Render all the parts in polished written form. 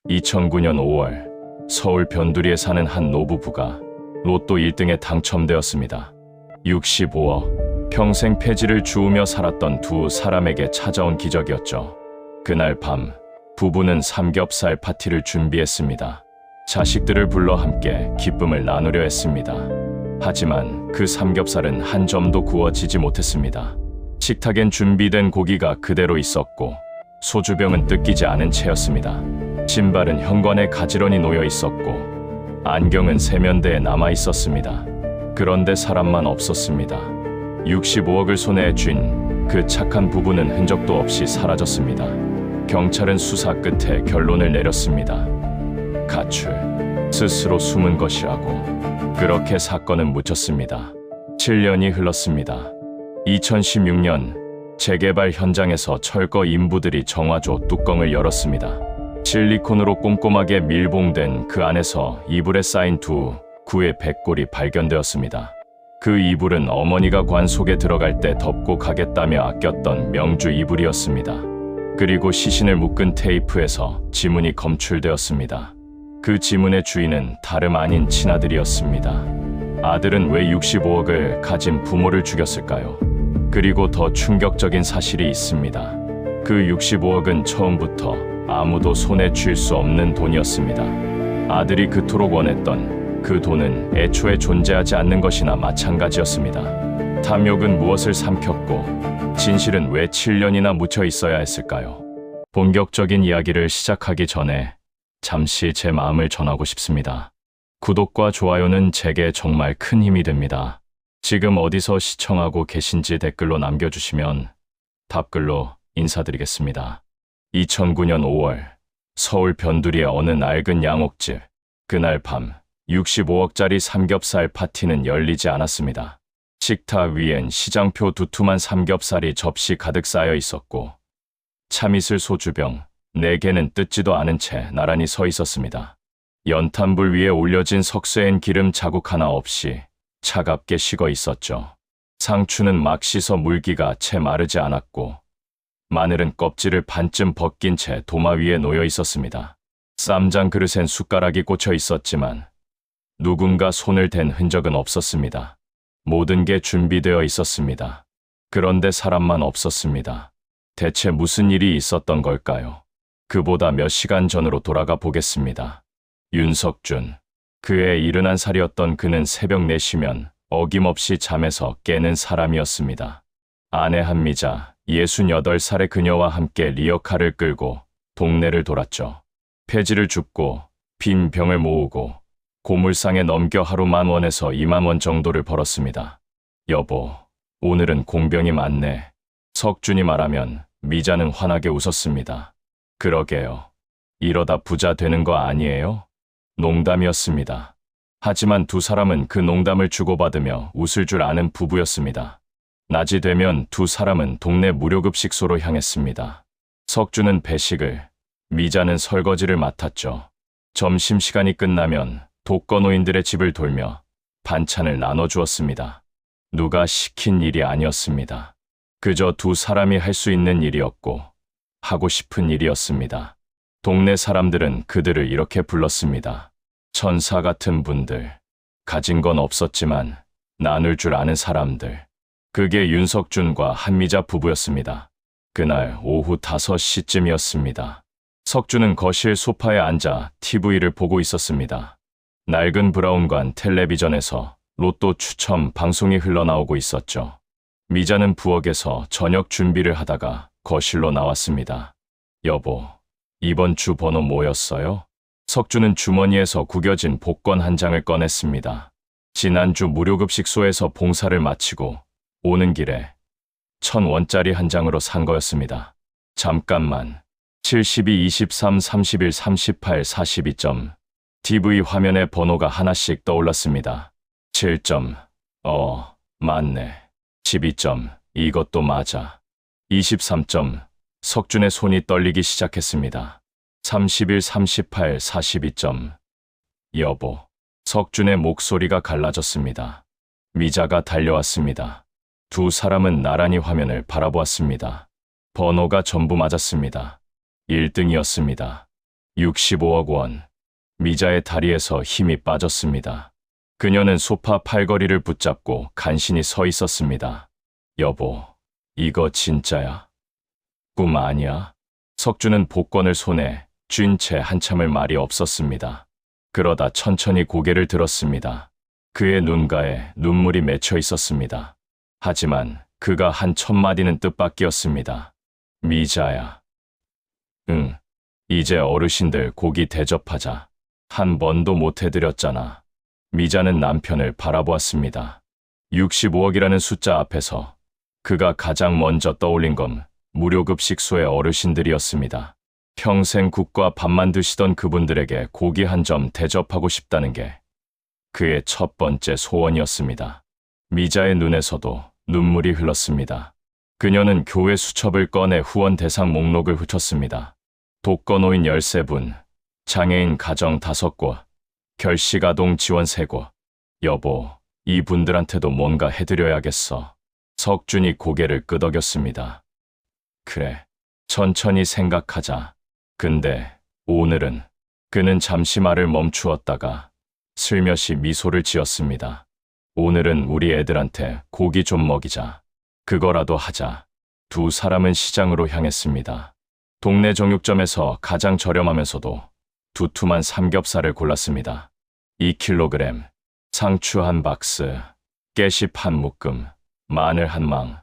2009년 5월 서울 변두리에 사는 한 노부부가 로또 1등에 당첨되었습니다. 65억, 평생 폐지를 주우며 살았던 두 사람에게 찾아온 기적이었죠. 그날 밤 부부는 삼겹살 파티를 준비했습니다. 자식들을 불러 함께 기쁨을 나누려 했습니다. 하지만 그 삼겹살은 한 점도 구워지지 못했습니다. 식탁엔 준비된 고기가 그대로 있었고 소주병은 뜯기지 않은 채였습니다. 신발은 현관에 가지런히 놓여 있었고 안경은 세면대에 남아 있었습니다. 그런데 사람만 없었습니다. 65억을 손에 쥔 그 착한 부부는 흔적도 없이 사라졌습니다. 경찰은 수사 끝에 결론을 내렸습니다. 가출, 스스로 숨은 것이라고. 그렇게 사건은 묻혔습니다. 7년이 흘렀습니다. 2016년 재개발 현장에서 철거 인부들이 정화조 뚜껑을 열었습니다. 실리콘으로 꼼꼼하게 밀봉된 그 안에서 이불에 쌓인 두 구의 백골이 발견되었습니다. 그 이불은 어머니가 관 속에 들어갈 때 덮고 가겠다며 아꼈던 명주 이불이었습니다. 그리고 시신을 묶은 테이프에서 지문이 검출되었습니다. 그 지문의 주인은 다름 아닌 친아들이었습니다. 아들은 왜 65억을 가진 부모를 죽였을까요? 그리고 더 충격적인 사실이 있습니다. 그 65억은 처음부터 아무도 손에 쥘 수 없는 돈이었습니다. 아들이 그토록 원했던 그 돈은 애초에 존재하지 않는 것이나 마찬가지였습니다. 탐욕은 무엇을 삼켰고 진실은 왜 7년이나 묻혀 있어야 했을까요? 본격적인 이야기를 시작하기 전에 잠시 제 마음을 전하고 싶습니다. 구독과 좋아요는 제게 정말 큰 힘이 됩니다. 지금 어디서 시청하고 계신지 댓글로 남겨주시면 답글로 인사드리겠습니다. 2009년 5월 서울 변두리의 어느 낡은 양옥집. 그날 밤 65억짜리 삼겹살 파티는 열리지 않았습니다. 식탁 위엔 시장표 두툼한 삼겹살이 접시 가득 쌓여 있었고 참이슬 소주병 4개는 뜯지도 않은 채 나란히 서 있었습니다. 연탄불 위에 올려진 석쇠엔 기름 자국 하나 없이 차갑게 식어 있었죠. 상추는 막 씻어 물기가 채 마르지 않았고 마늘은 껍질을 반쯤 벗긴 채 도마 위에 놓여 있었습니다. 쌈장 그릇엔 숟가락이 꽂혀 있었지만 누군가 손을 댄 흔적은 없었습니다. 모든 게 준비되어 있었습니다. 그런데 사람만 없었습니다. 대체 무슨 일이 있었던 걸까요? 그보다 몇 시간 전으로 돌아가 보겠습니다. 윤석준. 그의 71살이었던 그는 새벽 4시면 어김없이 잠에서 깨는 사람이었습니다. 아내 한미자, 68살의 그녀와 함께 리어카를 끌고 동네를 돌았죠. 폐지를 줍고 빈 병을 모으고 고물상에 넘겨 하루 10,000원에서 20,000원 정도를 벌었습니다. 여보, 오늘은 공병이 많네. 석준이 말하면 미자는 환하게 웃었습니다. 그러게요. 이러다 부자 되는 거 아니에요? 농담이었습니다. 하지만 두 사람은 그 농담을 주고받으며 웃을 줄 아는 부부였습니다. 낮이 되면 두 사람은 동네 무료급식소로 향했습니다. 석준은 배식을, 미자는 설거지를 맡았죠. 점심시간이 끝나면 독거노인들의 집을 돌며 반찬을 나눠주었습니다. 누가 시킨 일이 아니었습니다. 그저 두 사람이 할 수 있는 일이었고 하고 싶은 일이었습니다. 동네 사람들은 그들을 이렇게 불렀습니다. 천사 같은 분들, 가진 건 없었지만 나눌 줄 아는 사람들. 그게 윤석준과 한미자 부부였습니다. 그날 오후 5시쯤이었습니다. 석준은 거실 소파에 앉아 TV를 보고 있었습니다. 낡은 브라운관 텔레비전에서 로또 추첨 방송이 흘러나오고 있었죠. 미자는 부엌에서 저녁 준비를 하다가 거실로 나왔습니다. 여보, 이번 주 번호 뭐였어요? 석준은 주머니에서 구겨진 복권 한 장을 꺼냈습니다. 지난주 무료급식소에서 봉사를 마치고 오는 길에 1,000원짜리 한 장으로 산 거였습니다. 잠깐만. 72, 23, 31, 38, 42점. TV 화면에 번호가 하나씩 떠올랐습니다. 7점. 맞네. 12점. 이것도 맞아. 23점. 석준의 손이 떨리기 시작했습니다. 31, 38, 42점. 여보. 석준의 목소리가 갈라졌습니다. 미자가 달려왔습니다. 두 사람은 나란히 화면을 바라보았습니다. 번호가 전부 맞았습니다. 1등이었습니다. 65억 원. 미자의 다리에서 힘이 빠졌습니다. 그녀는 소파 팔걸이를 붙잡고 간신히 서 있었습니다. 여보, 이거 진짜야? 꿈 아니야? 석주는 복권을 손에 쥔 채 한참을 말이 없었습니다. 그러다 천천히 고개를 들었습니다. 그의 눈가에 눈물이 맺혀 있었습니다. 하지만 그가 한 첫 마디는 뜻밖이었습니다. 미자야. 응, 이제 어르신들 고기 대접하자. 한 번도 못 해드렸잖아. 미자는 남편을 바라보았습니다. 65억이라는 숫자 앞에서 그가 가장 먼저 떠올린 건 무료급식소의 어르신들이었습니다. 평생 국과 밥만 드시던 그분들에게 고기 한 점 대접하고 싶다는 게 그의 첫 번째 소원이었습니다. 미자의 눈에서도 눈물이 흘렀습니다. 그녀는 교회 수첩을 꺼내 후원 대상 목록을 훑었습니다. 독거노인 13분, 장애인 가정 5곳, 결식아동 지원 3곳. 여보, 이분들한테도 뭔가 해드려야겠어. 석준이 고개를 끄덕였습니다. 그래, 천천히 생각하자. 근데 오늘은 그는 잠시 말을 멈추었다가 슬며시 미소를 지었습니다. 오늘은 우리 애들한테 고기 좀 먹이자. 그거라도 하자. 두 사람은 시장으로 향했습니다. 동네 정육점에서 가장 저렴하면서도 두툼한 삼겹살을 골랐습니다. 2kg, 상추 한 박스, 깨씹 한 묶음, 마늘 한 망,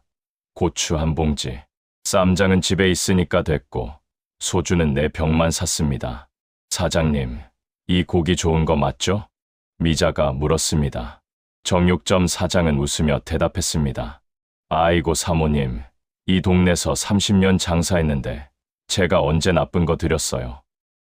고추 한 봉지. 쌈장은 집에 있으니까 됐고 소주는 4병만 샀습니다. 사장님, 이 고기 좋은 거 맞죠? 미자가 물었습니다. 정육점 사장은 웃으며 대답했습니다. 아이고 사모님, 이 동네에서 30년 장사했는데 제가 언제 나쁜 거 드렸어요.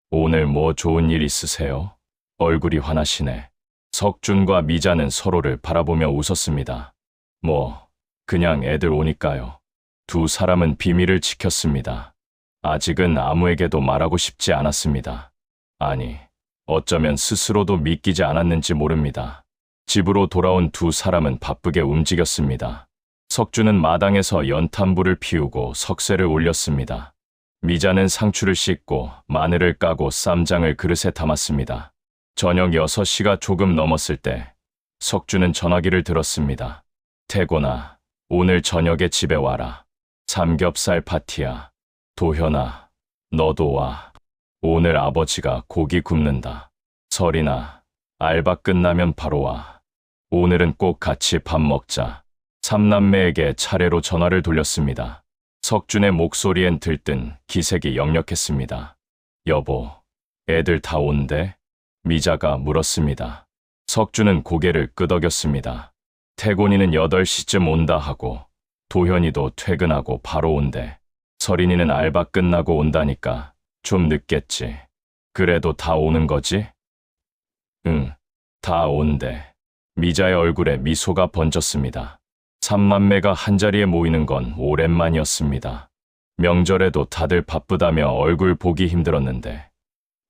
오늘 뭐 좋은 일 있으세요? 얼굴이 환하시네. 석준과 미자는 서로를 바라보며 웃었습니다. 뭐, 그냥 애들 오니까요. 두 사람은 비밀을 지켰습니다. 아직은 아무에게도 말하고 싶지 않았습니다. 아니, 어쩌면 스스로도 믿기지 않았는지 모릅니다. 집으로 돌아온 두 사람은 바쁘게 움직였습니다. 석준은 마당에서 연탄불을 피우고 석쇠를 올렸습니다. 미자는 상추를 씻고 마늘을 까고 쌈장을 그릇에 담았습니다. 저녁 6시가 조금 넘었을 때 석준은 전화기를 들었습니다. 태곤아, 오늘 저녁에 집에 와라. 삼겹살 파티야. 도현아, 너도 와. 오늘 아버지가 고기 굽는다. 설이나, 알바 끝나면 바로 와. 오늘은 꼭 같이 밥 먹자. 삼남매에게 차례로 전화를 돌렸습니다. 석준의 목소리엔 들뜬 기색이 역력했습니다. 여보, 애들 다 온대? 미자가 물었습니다. 석준은 고개를 끄덕였습니다. 태곤이는 8시쯤 온다 하고 도현이도 퇴근하고 바로 온대. 설인이는 알바 끝나고 온다니까 좀 늦겠지. 그래도 다 오는 거지? 응, 다 온대. 미자의 얼굴에 미소가 번졌습니다. 삼남매가 한자리에 모이는 건 오랜만이었습니다. 명절에도 다들 바쁘다며 얼굴 보기 힘들었는데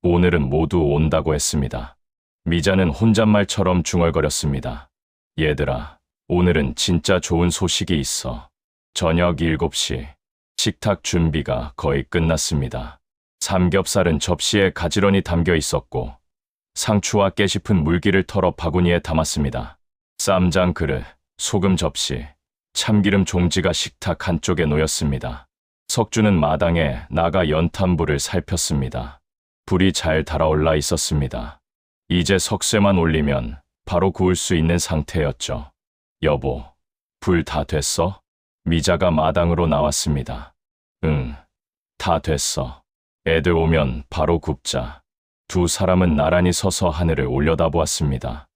오늘은 모두 온다고 했습니다. 미자는 혼잣말처럼 중얼거렸습니다. 얘들아, 오늘은 진짜 좋은 소식이 있어. 저녁 7시, 식탁 준비가 거의 끝났습니다. 삼겹살은 접시에 가지런히 담겨 있었고 상추와 깨씹은 물기를 털어 바구니에 담았습니다. 쌈장 그릇, 소금 접시, 참기름 종지가 식탁 한쪽에 놓였습니다. 석준은 마당에 나가 연탄불을 살폈습니다. 불이 잘 달아올라 있었습니다. 이제 석쇠만 올리면 바로 구울 수 있는 상태였죠. 여보, 불 다 됐어? 미자가 마당으로 나왔습니다. 응, 다 됐어. 애들 오면 바로 굽자. 두 사람은 나란히 서서 하늘을 올려다보았습니다.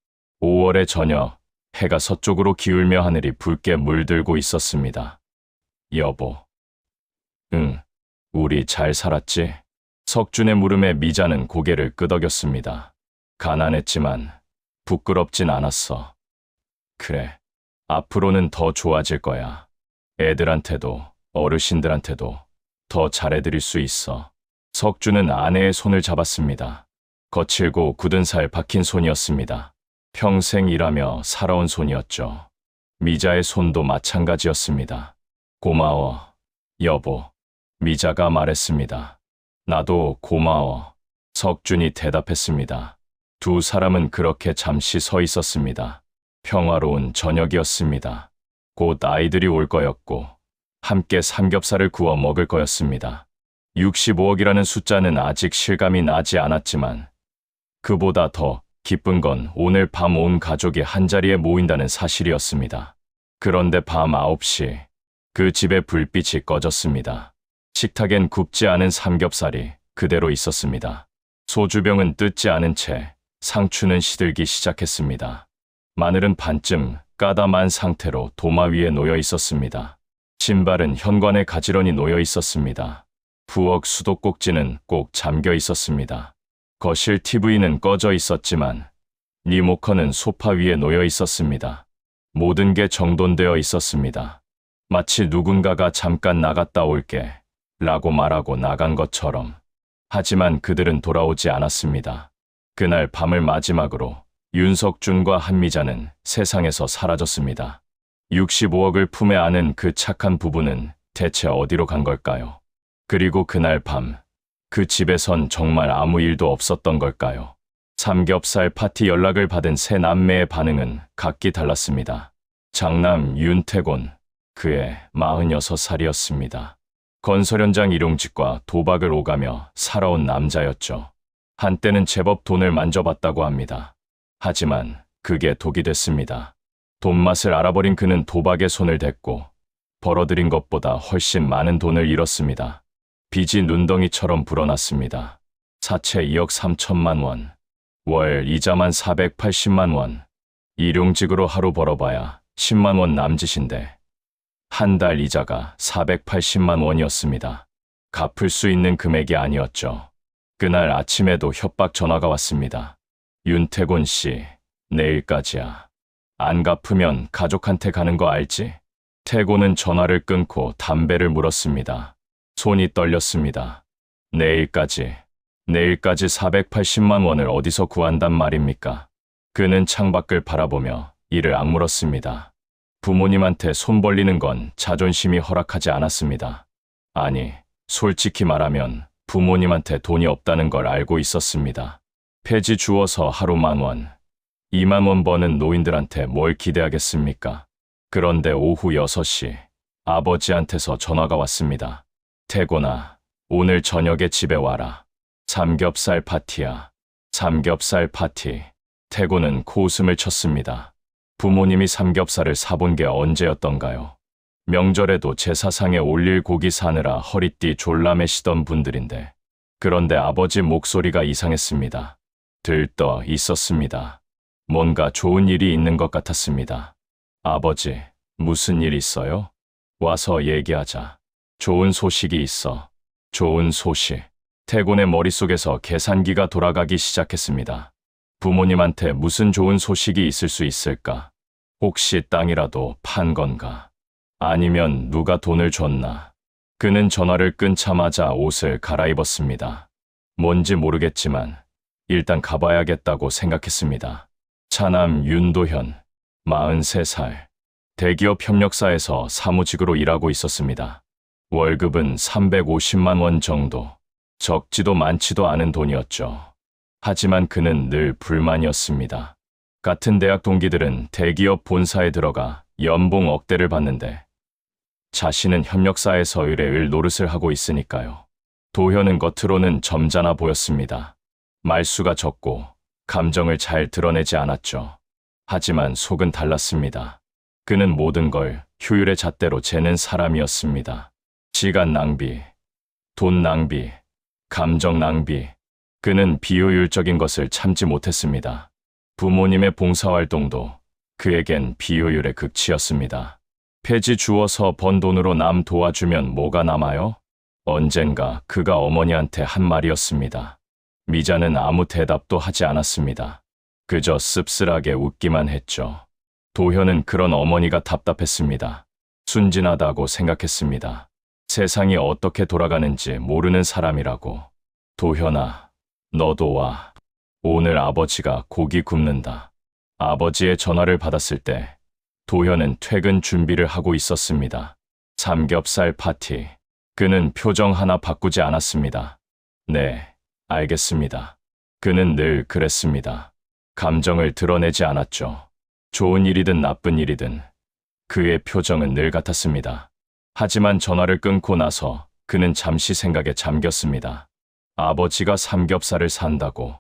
5월의 저녁, 해가 서쪽으로 기울며 하늘이 붉게 물들고 있었습니다. 여보. 응, 우리 잘 살았지? 석준의 물음에 미자는 고개를 끄덕였습니다. 가난했지만 부끄럽진 않았어. 그래, 앞으로는 더 좋아질 거야. 애들한테도 어르신들한테도 더 잘해드릴 수 있어. 석준은 아내의 손을 잡았습니다. 거칠고 굳은 살 박힌 손이었습니다. 평생 일하며 살아온 손이었죠. 미자의 손도 마찬가지였습니다. 고마워, 여보. 미자가 말했습니다. 나도 고마워. 석준이 대답했습니다. 두 사람은 그렇게 잠시 서 있었습니다. 평화로운 저녁이었습니다. 곧 아이들이 올 거였고 함께 삼겹살을 구워 먹을 거였습니다. 65억이라는 숫자는 아직 실감이 나지 않았지만 그보다 더 기쁜 건 오늘 밤 온 가족이 한자리에 모인다는 사실이었습니다. 그런데 밤 9시 그 집의 불빛이 꺼졌습니다. 식탁엔 굽지 않은 삼겹살이 그대로 있었습니다. 소주병은 뜯지 않은 채 상추는 시들기 시작했습니다. 마늘은 반쯤 까다만 상태로 도마 위에 놓여 있었습니다. 신발은 현관에 가지런히 놓여 있었습니다. 부엌 수도꼭지는 꼭 잠겨 있었습니다. 거실 TV는 꺼져 있었지만 리모컨은 소파 위에 놓여 있었습니다. 모든 게 정돈되어 있었습니다. 마치 누군가가 잠깐 나갔다 올게 라고 말하고 나간 것처럼. 하지만 그들은 돌아오지 않았습니다. 그날 밤을 마지막으로 윤석준과 한미자는 세상에서 사라졌습니다. 65억을 품에 안은 그 착한 부부는 대체 어디로 간 걸까요? 그리고 그날 밤 그 집에선 정말 아무 일도 없었던 걸까요? 삼겹살 파티 연락을 받은 세 남매의 반응은 각기 달랐습니다. 장남 윤태곤, 그의 46살이었습니다. 건설 현장 일용직과 도박을 오가며 살아온 남자였죠. 한때는 제법 돈을 만져봤다고 합니다. 하지만 그게 독이 됐습니다. 돈맛을 알아버린 그는 도박에 손을 댔고 벌어들인 것보다 훨씬 많은 돈을 잃었습니다. 빚이 눈덩이처럼 불어났습니다. 사채 2억 3천만 원, 월 이자만 480만 원, 일용직으로 하루 벌어봐야 10만 원 남짓인데 한 달 이자가 480만 원이었습니다. 갚을 수 있는 금액이 아니었죠. 그날 아침에도 협박 전화가 왔습니다. 윤태곤 씨, 내일까지야. 안 갚으면 가족한테 가는 거 알지? 태곤은 전화를 끊고 담배를 물었습니다. 손이 떨렸습니다. 내일까지 480만 원을 어디서 구한단 말입니까? 그는 창밖을 바라보며 이를 악물었습니다. 부모님한테 손 벌리는 건 자존심이 허락하지 않았습니다. 아니, 솔직히 말하면 부모님한테 돈이 없다는 걸 알고 있었습니다. 폐지 주워서 하루 10,000원, 20,000원 버는 노인들한테 뭘 기대하겠습니까? 그런데 오후 6시 아버지한테서 전화가 왔습니다. 태곤아, 오늘 저녁에 집에 와라. 삼겹살 파티야. 삼겹살 파티. 태곤은 코웃음을 쳤습니다. 부모님이 삼겹살을 사본 게 언제였던가요? 명절에도 제사상에 올릴 고기 사느라 허리띠 졸라매시던 분들인데. 그런데 아버지 목소리가 이상했습니다. 들떠 있었습니다. 뭔가 좋은 일이 있는 것 같았습니다. 아버지, 무슨 일 있어요? 와서 얘기하자. 좋은 소식이 있어. 좋은 소식. 태곤의 머릿속에서 계산기가 돌아가기 시작했습니다. 부모님한테 무슨 좋은 소식이 있을 수 있을까? 혹시 땅이라도 판 건가? 아니면 누가 돈을 줬나? 그는 전화를 끊자마자 옷을 갈아입었습니다. 뭔지 모르겠지만 일단 가봐야겠다고 생각했습니다. 차남 윤도현, 43살. 대기업 협력사에서 사무직으로 일하고 있었습니다. 월급은 350만 원 정도. 적지도 많지도 않은 돈이었죠. 하지만 그는 늘 불만이었습니다. 같은 대학 동기들은 대기업 본사에 들어가 연봉 억대를 받는데 자신은 협력사에서 의뢰을 노릇을 하고 있으니까요. 도현은 겉으로는 점잖아 보였습니다. 말수가 적고 감정을 잘 드러내지 않았죠. 하지만 속은 달랐습니다. 그는 모든 걸 효율의 잣대로 재는 사람이었습니다. 시간 낭비, 돈 낭비, 감정 낭비. 그는 비효율적인 것을 참지 못했습니다. 부모님의 봉사활동도 그에겐 비효율의 극치였습니다. 폐지 주워서 번 돈으로 남 도와주면 뭐가 남아요? 언젠가 그가 어머니한테 한 말이었습니다. 미자는 아무 대답도 하지 않았습니다. 그저 씁쓸하게 웃기만 했죠. 도현은 그런 어머니가 답답했습니다. 순진하다고 생각했습니다. 세상이 어떻게 돌아가는지 모르는 사람이라고. 도현아, 너도 와. 오늘 아버지가 고기 굽는다. 아버지의 전화를 받았을 때 도현은 퇴근 준비를 하고 있었습니다. 삼겹살 파티. 그는 표정 하나 바꾸지 않았습니다. 네, 알겠습니다. 그는 늘 그랬습니다. 감정을 드러내지 않았죠. 좋은 일이든 나쁜 일이든 그의 표정은 늘 같았습니다. 하지만 전화를 끊고 나서 그는 잠시 생각에 잠겼습니다. 아버지가 삼겹살을 산다고.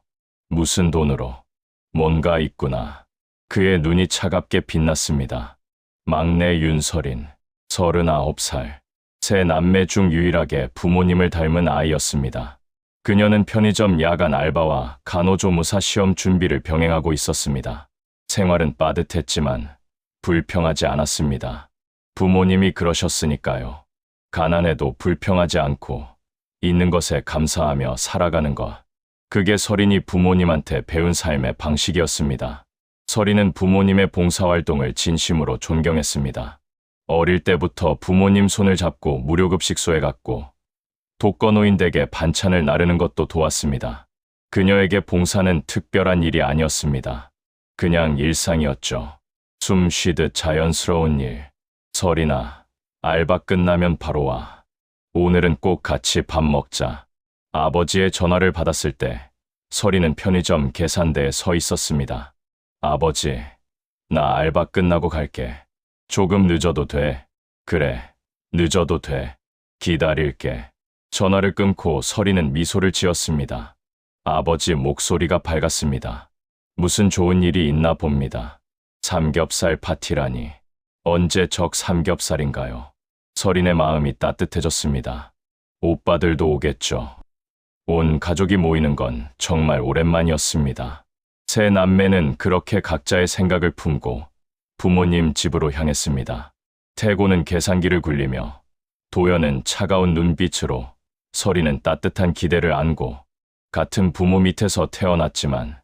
무슨 돈으로? 뭔가 있구나. 그의 눈이 차갑게 빛났습니다. 막내 윤설인, 39살. 세 남매 중 유일하게 부모님을 닮은 아이였습니다. 그녀는 편의점 야간 알바와 간호조무사 시험 준비를 병행하고 있었습니다. 생활은 빠듯했지만 불평하지 않았습니다. 부모님이 그러셨으니까요. 가난해도 불평하지 않고 있는 것에 감사하며 살아가는 것. 그게 설인이 부모님한테 배운 삶의 방식이었습니다. 설인은 부모님의 봉사활동을 진심으로 존경했습니다. 어릴 때부터 부모님 손을 잡고 무료급식소에 갔고 독거노인 댁에 반찬을 나르는 것도 도왔습니다. 그녀에게 봉사는 특별한 일이 아니었습니다. 그냥 일상이었죠. 숨 쉬듯 자연스러운 일. 설인아, 알바 끝나면 바로 와. 오늘은 꼭 같이 밥 먹자. 아버지의 전화를 받았을 때 설이는 편의점 계산대에 서 있었습니다. 아버지, 나 알바 끝나고 갈게. 조금 늦어도 돼. 그래, 늦어도 돼. 기다릴게. 전화를 끊고 설이는 미소를 지었습니다. 아버지 목소리가 밝았습니다. 무슨 좋은 일이 있나 봅니다. 삼겹살 파티라니. 언제 적 삼겹살인가요? 설인의 마음이 따뜻해졌습니다. 오빠들도 오겠죠. 온 가족이 모이는 건 정말 오랜만이었습니다. 세 남매는 그렇게 각자의 생각을 품고 부모님 집으로 향했습니다. 태고는 계산기를 굴리며 도연은 차가운 눈빛으로, 설이는 따뜻한 기대를 안고 같은 부모 밑에서 태어났지만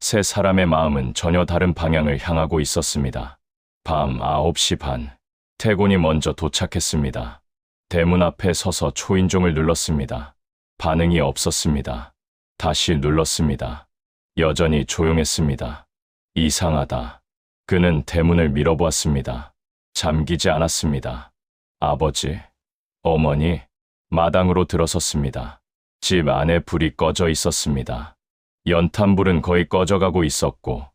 세 사람의 마음은 전혀 다른 방향을 향하고 있었습니다. 밤 9시 반, 태곤이 먼저 도착했습니다. 대문 앞에 서서 초인종을 눌렀습니다. 반응이 없었습니다. 다시 눌렀습니다. 여전히 조용했습니다. 이상하다. 그는 대문을 밀어보았습니다. 잠기지 않았습니다. 아버지, 어머니, 마당으로 들어섰습니다. 집 안에 불이 꺼져 있었습니다. 연탄불은 거의 꺼져가고 있었고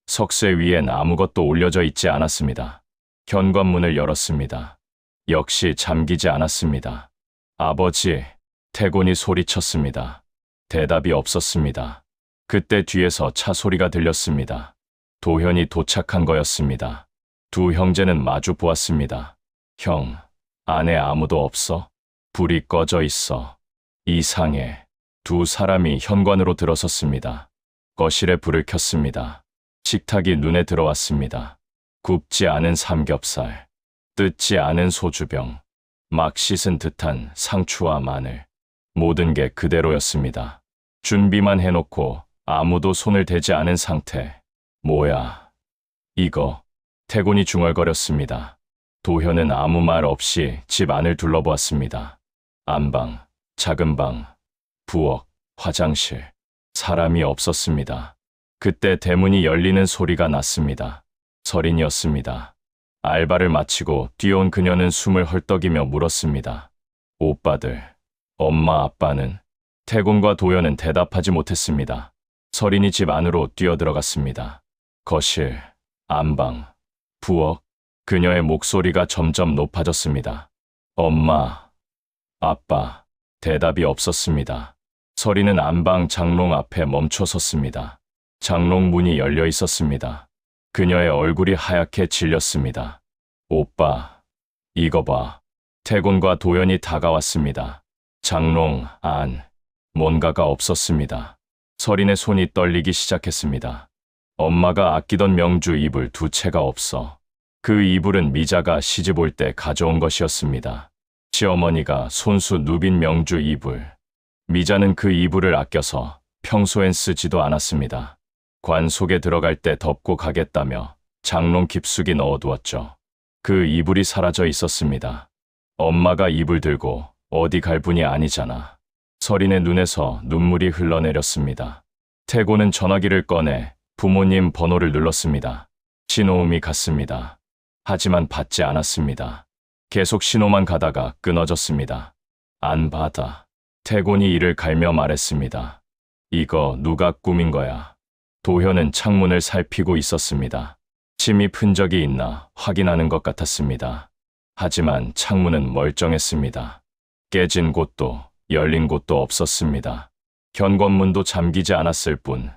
석쇠 위엔 아무것도 올려져 있지 않았습니다. 현관문을 열었습니다. 역시 잠기지 않았습니다. 아버지, 태곤이 소리쳤습니다. 대답이 없었습니다. 그때 뒤에서 차 소리가 들렸습니다. 도현이 도착한 거였습니다. 두 형제는 마주 보았습니다. 형, 안에 아무도 없어? 불이 꺼져 있어. 이상해. 두 사람이 현관으로 들어섰습니다. 거실에 불을 켰습니다. 식탁이 눈에 들어왔습니다. 굽지 않은 삼겹살, 뜯지 않은 소주병, 막 씻은 듯한 상추와 마늘. 모든 게 그대로였습니다. 준비만 해놓고 아무도 손을 대지 않은 상태. 뭐야, 이거. 태곤이 중얼거렸습니다. 도현은 아무 말 없이 집 안을 둘러보았습니다. 안방, 작은 방, 부엌, 화장실. 사람이 없었습니다. 그때 대문이 열리는 소리가 났습니다. 설인이었습니다. 알바를 마치고 뛰어온 그녀는 숨을 헐떡이며 물었습니다. 오빠들, 엄마 아빠는? 태곤과 도연은 대답하지 못했습니다. 설인이 집 안으로 뛰어들어갔습니다. 거실, 안방, 부엌. 그녀의 목소리가 점점 높아졌습니다. 엄마, 아빠. 대답이 없었습니다. 설인은 안방 장롱 앞에 멈춰 섰습니다. 장롱 문이 열려 있었습니다. 그녀의 얼굴이 하얗게 질렸습니다. 오빠, 이거 봐. 태곤과 도연이 다가왔습니다. 장롱 안, 뭔가가 없었습니다. 설인의 손이 떨리기 시작했습니다. 엄마가 아끼던 명주 이불 두 채가 없어. 그 이불은 미자가 시집 올 때 가져온 것이었습니다. 시어머니가 손수 누빈 명주 이불. 미자는 그 이불을 아껴서 평소엔 쓰지도 않았습니다. 관 속에 들어갈 때 덮고 가겠다며 장롱 깊숙이 넣어두었죠. 그 이불이 사라져 있었습니다. 엄마가 이불 들고 어디 갈 분이 아니잖아. 설인의 눈에서 눈물이 흘러내렸습니다. 태고는 전화기를 꺼내 부모님 번호를 눌렀습니다. 신호음이 갔습니다. 하지만 받지 않았습니다. 계속 신호만 가다가 끊어졌습니다. 안 받아. 태곤이 이를 갈며 말했습니다. 이거 누가 꾸민 거야? 도현은 창문을 살피고 있었습니다. 침입 흔적이 있나 확인하는 것 같았습니다. 하지만 창문은 멀쩡했습니다. 깨진 곳도 열린 곳도 없었습니다. 현관문도 잠기지 않았을 뿐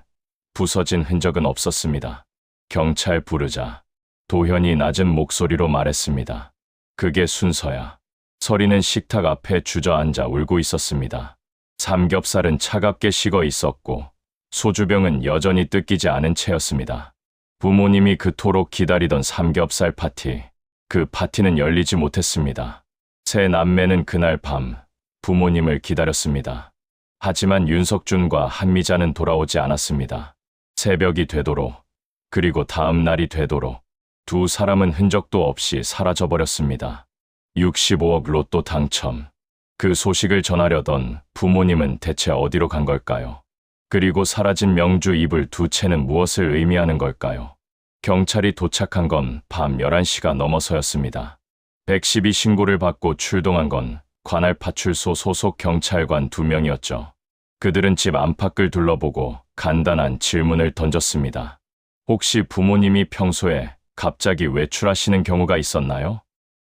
부서진 흔적은 없었습니다. 경찰 부르자 도현이 낮은 목소리로 말했습니다. 그게 순서야. 서리는 식탁 앞에 주저앉아 울고 있었습니다. 삼겹살은 차갑게 식어 있었고 소주병은 여전히 뜯기지 않은 채였습니다. 부모님이 그토록 기다리던 삼겹살 파티, 그 파티는 열리지 못했습니다. 세 남매는 그날 밤 부모님을 기다렸습니다. 하지만 윤석준과 한미자는 돌아오지 않았습니다. 새벽이 되도록, 그리고 다음 날이 되도록 두 사람은 흔적도 없이 사라져버렸습니다. 65억 로또 당첨. 그 소식을 전하려던 부모님은 대체 어디로 간 걸까요? 그리고 사라진 명주 이불 두 채는 무엇을 의미하는 걸까요? 경찰이 도착한 건 밤 11시가 넘어서였습니다. 112 신고를 받고 출동한 건 관할 파출소 소속 경찰관 2명이었죠. 그들은 집 안팎을 둘러보고 간단한 질문을 던졌습니다. 혹시 부모님이 평소에 갑자기 외출하시는 경우가 있었나요?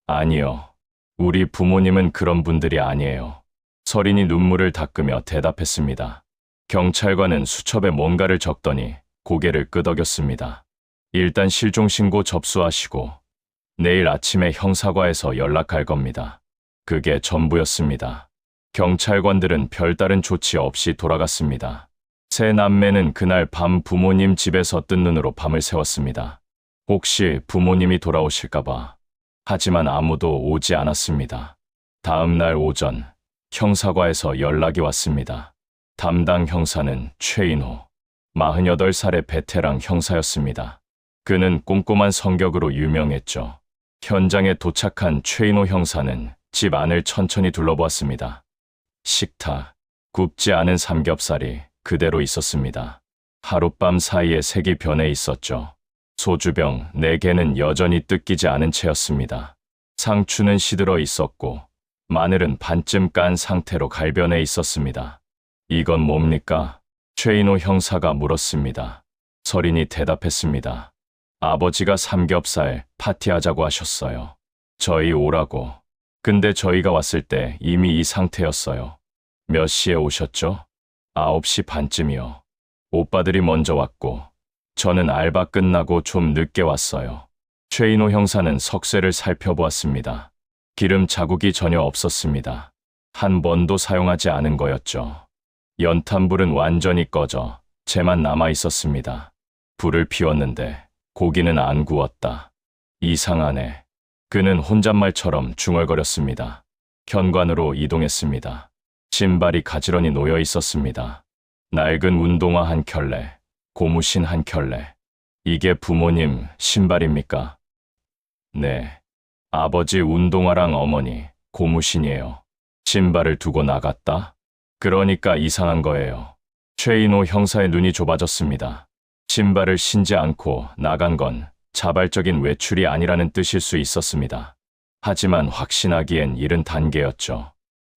아니요. 우리 부모님은 그런 분들이 아니에요. 서린이 눈물을 닦으며 대답했습니다. 경찰관은 수첩에 뭔가를 적더니 고개를 끄덕였습니다. 일단 실종신고 접수하시고 내일 아침에 형사과에서 연락할 겁니다. 그게 전부였습니다. 경찰관들은 별다른 조치 없이 돌아갔습니다. 세 남매는 그날 밤 부모님 집에서 뜬 눈으로 밤을 새웠습니다. 혹시 부모님이 돌아오실까봐. 하지만 아무도 오지 않았습니다. 다음 날 오전 형사과에서 연락이 왔습니다. 담당 형사는 최인호, 48살의 베테랑 형사였습니다. 그는 꼼꼼한 성격으로 유명했죠. 현장에 도착한 최인호 형사는 집 안을 천천히 둘러보았습니다. 식탁, 굽지 않은 삼겹살이 그대로 있었습니다. 하룻밤 사이에 색이 변해 있었죠. 소주병 4개는 여전히 뜯기지 않은 채였습니다. 상추는 시들어 있었고 마늘은 반쯤 깐 상태로 갈변해 있었습니다. 이건 뭡니까? 최인호 형사가 물었습니다. 서린이 대답했습니다. 아버지가 삼겹살 파티하자고 하셨어요. 저희 오라고. 근데 저희가 왔을 때 이미 이 상태였어요. 몇 시에 오셨죠? 9시 반쯤이요. 오빠들이 먼저 왔고 저는 알바 끝나고 좀 늦게 왔어요. 최인호 형사는 석쇠를 살펴보았습니다. 기름 자국이 전혀 없었습니다. 한 번도 사용하지 않은 거였죠. 연탄불은 완전히 꺼져 재만 남아 있었습니다. 불을 피웠는데 고기는 안 구웠다. 이상하네. 그는 혼잣말처럼 중얼거렸습니다. 현관으로 이동했습니다. 신발이 가지런히 놓여 있었습니다. 낡은 운동화 한 켤레, 고무신 한 켤레. 이게 부모님 신발입니까? 네. 아버지 운동화랑 어머니 고무신이에요. 신발을 두고 나갔다? 그러니까 이상한 거예요. 최인호 형사의 눈이 좁아졌습니다. 신발을 신지 않고 나간 건 자발적인 외출이 아니라는 뜻일 수 있었습니다. 하지만 확신하기엔 이른 단계였죠.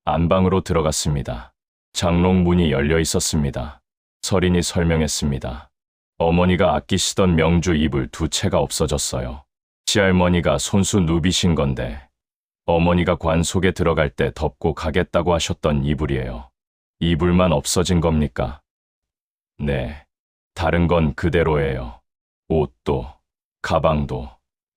안방으로 들어갔습니다. 장롱 문이 열려 있었습니다. 서린이 설명했습니다. 어머니가 아끼시던 명주 이불 2채가 없어졌어요. 시할머니가 손수 누비신 건데 어머니가 관 속에 들어갈 때 덮고 가겠다고 하셨던 이불이에요. 이불만 없어진 겁니까? 네. 다른 건 그대로예요. 옷도, 가방도,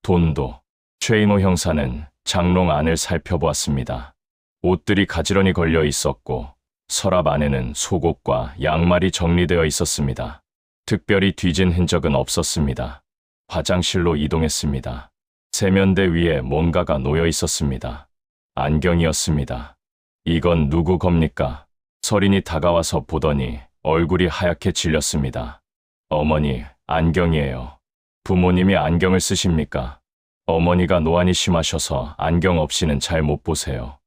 돈도. 최인호 형사는 장롱 안을 살펴보았습니다. 옷들이 가지런히 걸려 있었고 서랍 안에는 속옷과 양말이 정리되어 있었습니다. 특별히 뒤진 흔적은 없었습니다. 화장실로 이동했습니다. 세면대 위에 뭔가가 놓여 있었습니다. 안경이었습니다. 이건 누구 겁니까? 서린이 다가와서 보더니 얼굴이 하얗게 질렸습니다. 어머니, 안경이에요. 부모님이 안경을 쓰십니까? 어머니가 노안이 심하셔서 안경 없이는 잘 못 보세요.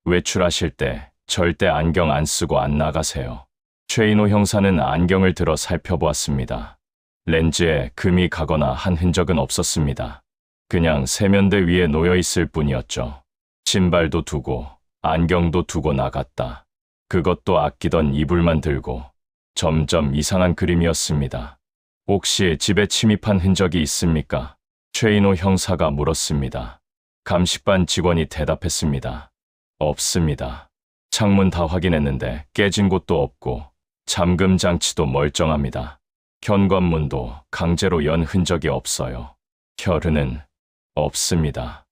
외출하실 때 절대 안경 안 쓰고 안 나가세요. 최인호 형사는 안경을 들어 살펴보았습니다. 렌즈에 금이 가거나 한 흔적은 없었습니다. 그냥 세면대 위에 놓여 있을 뿐이었죠. 신발도 두고 안경도 두고 나갔다. 그것도 아끼던 이불만 들고. 점점 이상한 그림이었습니다. 혹시 집에 침입한 흔적이 있습니까? 최인호 형사가 물었습니다. 감식반 직원이 대답했습니다. 없습니다. 창문 다 확인했는데 깨진 곳도 없고 잠금 장치도 멀쩡합니다. 현관문도 강제로 연 흔적이 없어요. 혈흔은 없습니다.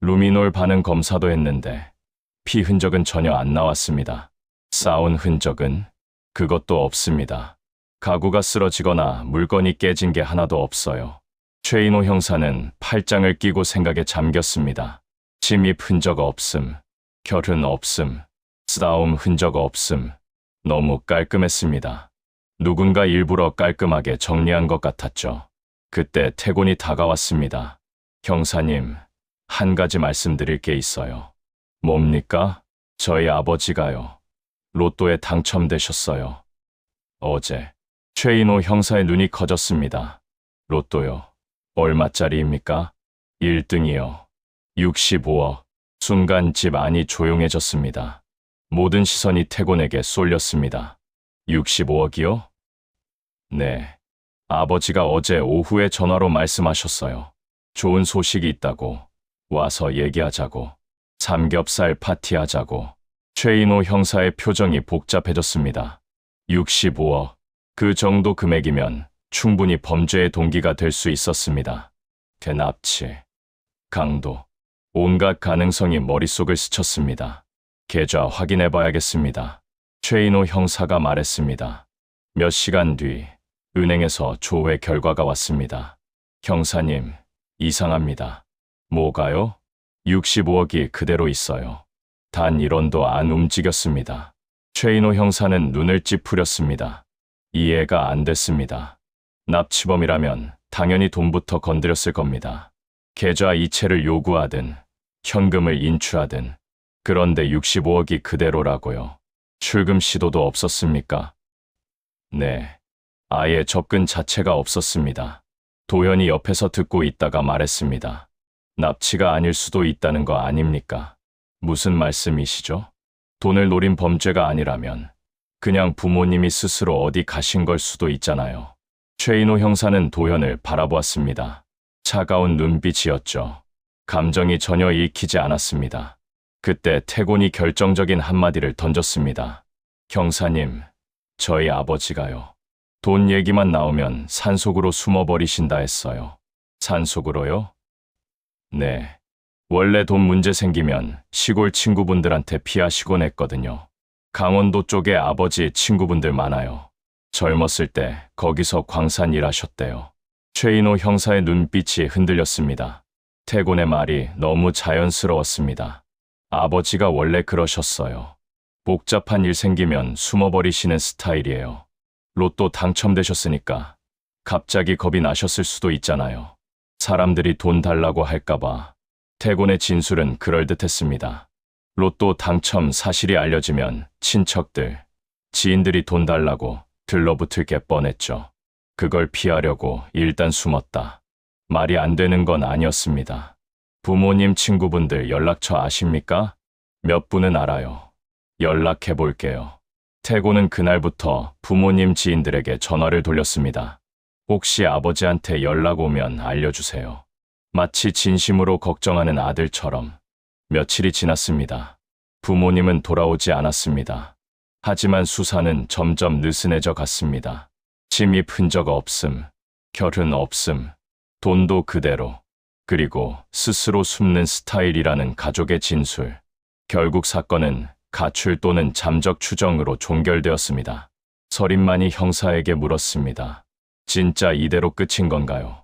루미놀 반응 검사도 했는데 피 흔적은 전혀 안 나왔습니다. 싸운 흔적은 그것도 없습니다. 가구가 쓰러지거나 물건이 깨진 게 하나도 없어요. 최인호 형사는 팔짱을 끼고 생각에 잠겼습니다. 침입 흔적 없음, 혈흔 없음, 싸움 흔적 없음. 너무 깔끔했습니다. 누군가 일부러 깔끔하게 정리한 것 같았죠. 그때 태곤이 다가왔습니다. 형사님, 한 가지 말씀드릴 게 있어요. 뭡니까? 저희 아버지가요. 로또에 당첨되셨어요. 어제. 최인호 형사의 눈이 커졌습니다. 로또요. 얼마짜리입니까? 1등이요. 65억. 순간 집 안이 조용해졌습니다. 모든 시선이 태곤에게 쏠렸습니다. 65억이요? 네. 아버지가 어제 오후에 전화로 말씀하셨어요. 좋은 소식이 있다고. 와서 얘기하자고. 삼겹살 파티하자고. 최인호 형사의 표정이 복잡해졌습니다. 65억. 그 정도 금액이면 충분히 범죄의 동기가 될 수 있었습니다. 대납치, 강도, 온갖 가능성이 머릿속을 스쳤습니다. 계좌 확인해봐야겠습니다. 최인호 형사가 말했습니다. 몇 시간 뒤 은행에서 조회 결과가 왔습니다. 형사님, 이상합니다. 뭐가요? 65억이 그대로 있어요. 단 1원도 안 움직였습니다. 최인호 형사는 눈을 찌푸렸습니다. 이해가 안 됐습니다. 납치범이라면 당연히 돈부터 건드렸을 겁니다. 계좌 이체를 요구하든 현금을 인출하든. 그런데 65억이 그대로라고요. 출금 시도도 없었습니까? 네. 아예 접근 자체가 없었습니다. 도현이 옆에서 듣고 있다가 말했습니다. 납치가 아닐 수도 있다는 거 아닙니까? 무슨 말씀이시죠? 돈을 노린 범죄가 아니라면 그냥 부모님이 스스로 어디 가신 걸 수도 있잖아요. 최인호 형사는 도현을 바라보았습니다. 차가운 눈빛이었죠. 감정이 전혀 읽히지 않았습니다. 그때 태곤이 결정적인 한마디를 던졌습니다. 형사님, 저희 아버지가요. 돈 얘기만 나오면 산속으로 숨어버리신다 했어요. 산속으로요? 네. 원래 돈 문제 생기면 시골 친구분들한테 피하시곤 했거든요. 강원도 쪽에 아버지 친구분들 많아요. 젊었을 때 거기서 광산 일하셨대요. 최인호 형사의 눈빛이 흔들렸습니다. 태곤의 말이 너무 자연스러웠습니다. 아버지가 원래 그러셨어요. 복잡한 일 생기면 숨어버리시는 스타일이에요. 로또 당첨되셨으니까 갑자기 겁이 나셨을 수도 있잖아요. 사람들이 돈 달라고 할까봐. 태곤의 진술은 그럴듯했습니다. 로또 당첨 사실이 알려지면 친척들, 지인들이 돈 달라고 들러붙을 게 뻔했죠. 그걸 피하려고 일단 숨었다. 말이 안 되는 건 아니었습니다. 부모님 친구분들 연락처 아십니까? 몇 분은 알아요. 연락해 볼게요. 태곤은 그날부터 부모님 지인들에게 전화를 돌렸습니다. 혹시 아버지한테 연락 오면 알려주세요. 마치 진심으로 걱정하는 아들처럼. 며칠이 지났습니다. 부모님은 돌아오지 않았습니다. 하지만 수사는 점점 느슨해져 갔습니다. 침입 흔적 없음, 혈흔 없음, 돈도 그대로, 그리고 스스로 숨는 스타일이라는 가족의 진술. 결국 사건은 가출 또는 잠적 추정으로 종결되었습니다. 서린만이 형사에게 물었습니다. 진짜 이대로 끝인 건가요?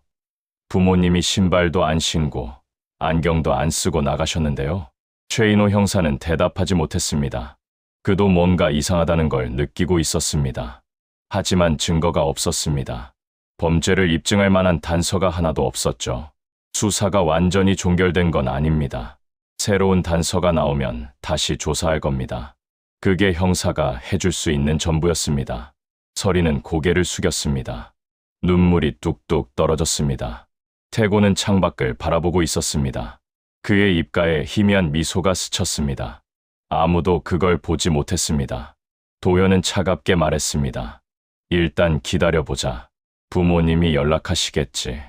부모님이 신발도 안 신고 안경도 안 쓰고 나가셨는데요. 최인호 형사는 대답하지 못했습니다. 그도 뭔가 이상하다는 걸 느끼고 있었습니다. 하지만 증거가 없었습니다. 범죄를 입증할 만한 단서가 하나도 없었죠. 수사가 완전히 종결된 건 아닙니다. 새로운 단서가 나오면 다시 조사할 겁니다. 그게 형사가 해줄 수 있는 전부였습니다. 서리는 고개를 숙였습니다. 눈물이 뚝뚝 떨어졌습니다. 태곤은 창밖을 바라보고 있었습니다. 그의 입가에 희미한 미소가 스쳤습니다. 아무도 그걸 보지 못했습니다. 도연은 차갑게 말했습니다. 일단 기다려보자. 부모님이 연락하시겠지.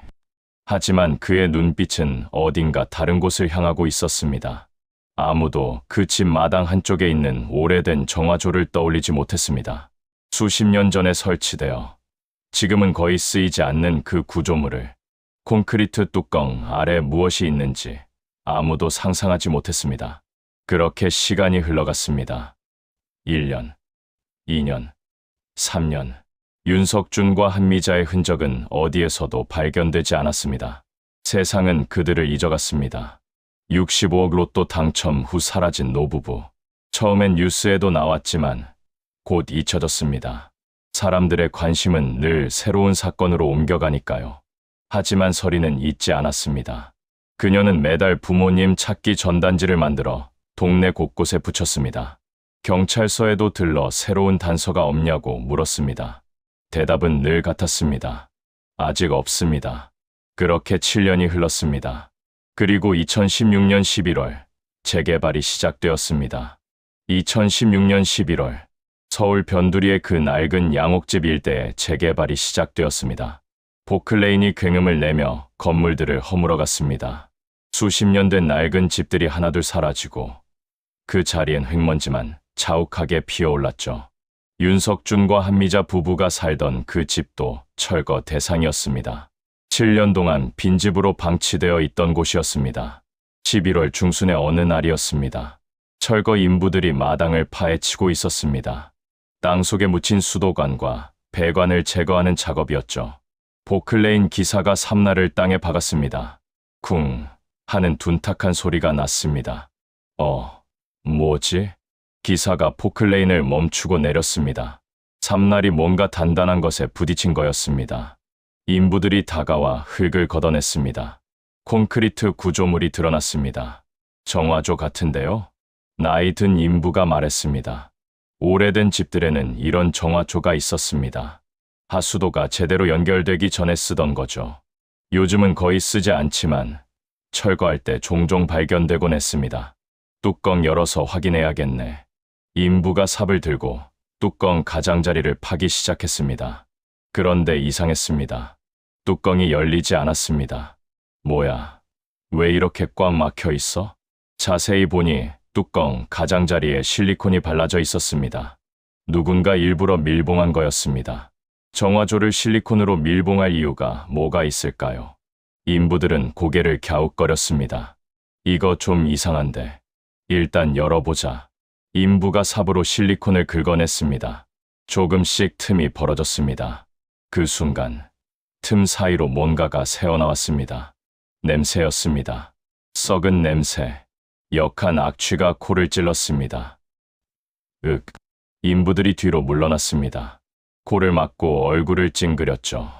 하지만 그의 눈빛은 어딘가 다른 곳을 향하고 있었습니다. 아무도 그 집 마당 한쪽에 있는 오래된 정화조를 떠올리지 못했습니다. 수십 년 전에 설치되어 지금은 거의 쓰이지 않는 그 구조물을 콘크리트 뚜껑 아래 무엇이 있는지 아무도 상상하지 못했습니다. 그렇게 시간이 흘러갔습니다. 1년, 2년, 3년. 윤석준과 한미자의 흔적은 어디에서도 발견되지 않았습니다. 세상은 그들을 잊어갔습니다. 65억 로또 당첨 후 사라진 노부부. 처음엔 뉴스에도 나왔지만 곧 잊혀졌습니다. 사람들의 관심은 늘 새로운 사건으로 옮겨가니까요. 하지만 서리는 잊지 않았습니다. 그녀는 매달 부모님 찾기 전단지를 만들어 동네 곳곳에 붙였습니다. 경찰서에도 들러 새로운 단서가 없냐고 물었습니다. 대답은 늘 같았습니다. 아직 없습니다. 그렇게 7년이 흘렀습니다. 그리고 2016년 11월 재개발이 시작되었습니다. 2016년 11월 서울 변두리의 그 낡은 양옥집 일대에 재개발이 시작되었습니다. 포클레인이 굉음을 내며 건물들을 허물어갔습니다. 수십 년 된 낡은 집들이 하나둘 사라지고 그 자리엔 흙먼지만 자욱하게 피어올랐죠. 윤석준과 한미자 부부가 살던 그 집도 철거 대상이었습니다. 7년 동안 빈집으로 방치되어 있던 곳이었습니다. 11월 중순의 어느 날이었습니다. 철거 인부들이 마당을 파헤치고 있었습니다. 땅속에 묻힌 수도관과 배관을 제거하는 작업이었죠. 포클레인 기사가 삼날을 땅에 박았습니다. 쿵 하는 둔탁한 소리가 났습니다. 뭐지? 기사가 포클레인을 멈추고 내렸습니다. 삼날이 뭔가 단단한 것에 부딪힌 거였습니다. 인부들이 다가와 흙을 걷어냈습니다. 콘크리트 구조물이 드러났습니다. 정화조 같은데요? 나이 든 인부가 말했습니다. 오래된 집들에는 이런 정화조가 있었습니다. 하수도가 제대로 연결되기 전에 쓰던 거죠. 요즘은 거의 쓰지 않지만 철거할 때 종종 발견되곤 했습니다. 뚜껑 열어서 확인해야겠네. 인부가 삽을 들고 뚜껑 가장자리를 파기 시작했습니다. 그런데 이상했습니다. 뚜껑이 열리지 않았습니다. 뭐야? 왜 이렇게 꽉 막혀 있어? 자세히 보니 뚜껑 가장자리에 실리콘이 발라져 있었습니다. 누군가 일부러 밀봉한 거였습니다. 정화조를 실리콘으로 밀봉할 이유가 뭐가 있을까요? 인부들은 고개를 갸웃거렸습니다. 이거 좀 이상한데. 일단 열어보자. 인부가 삽으로 실리콘을 긁어냈습니다. 조금씩 틈이 벌어졌습니다. 그 순간 틈 사이로 뭔가가 새어나왔습니다. 냄새였습니다. 썩은 냄새. 역한 악취가 코를 찔렀습니다. 인부들이 뒤로 물러났습니다. 코를 막고 얼굴을 찡그렸죠.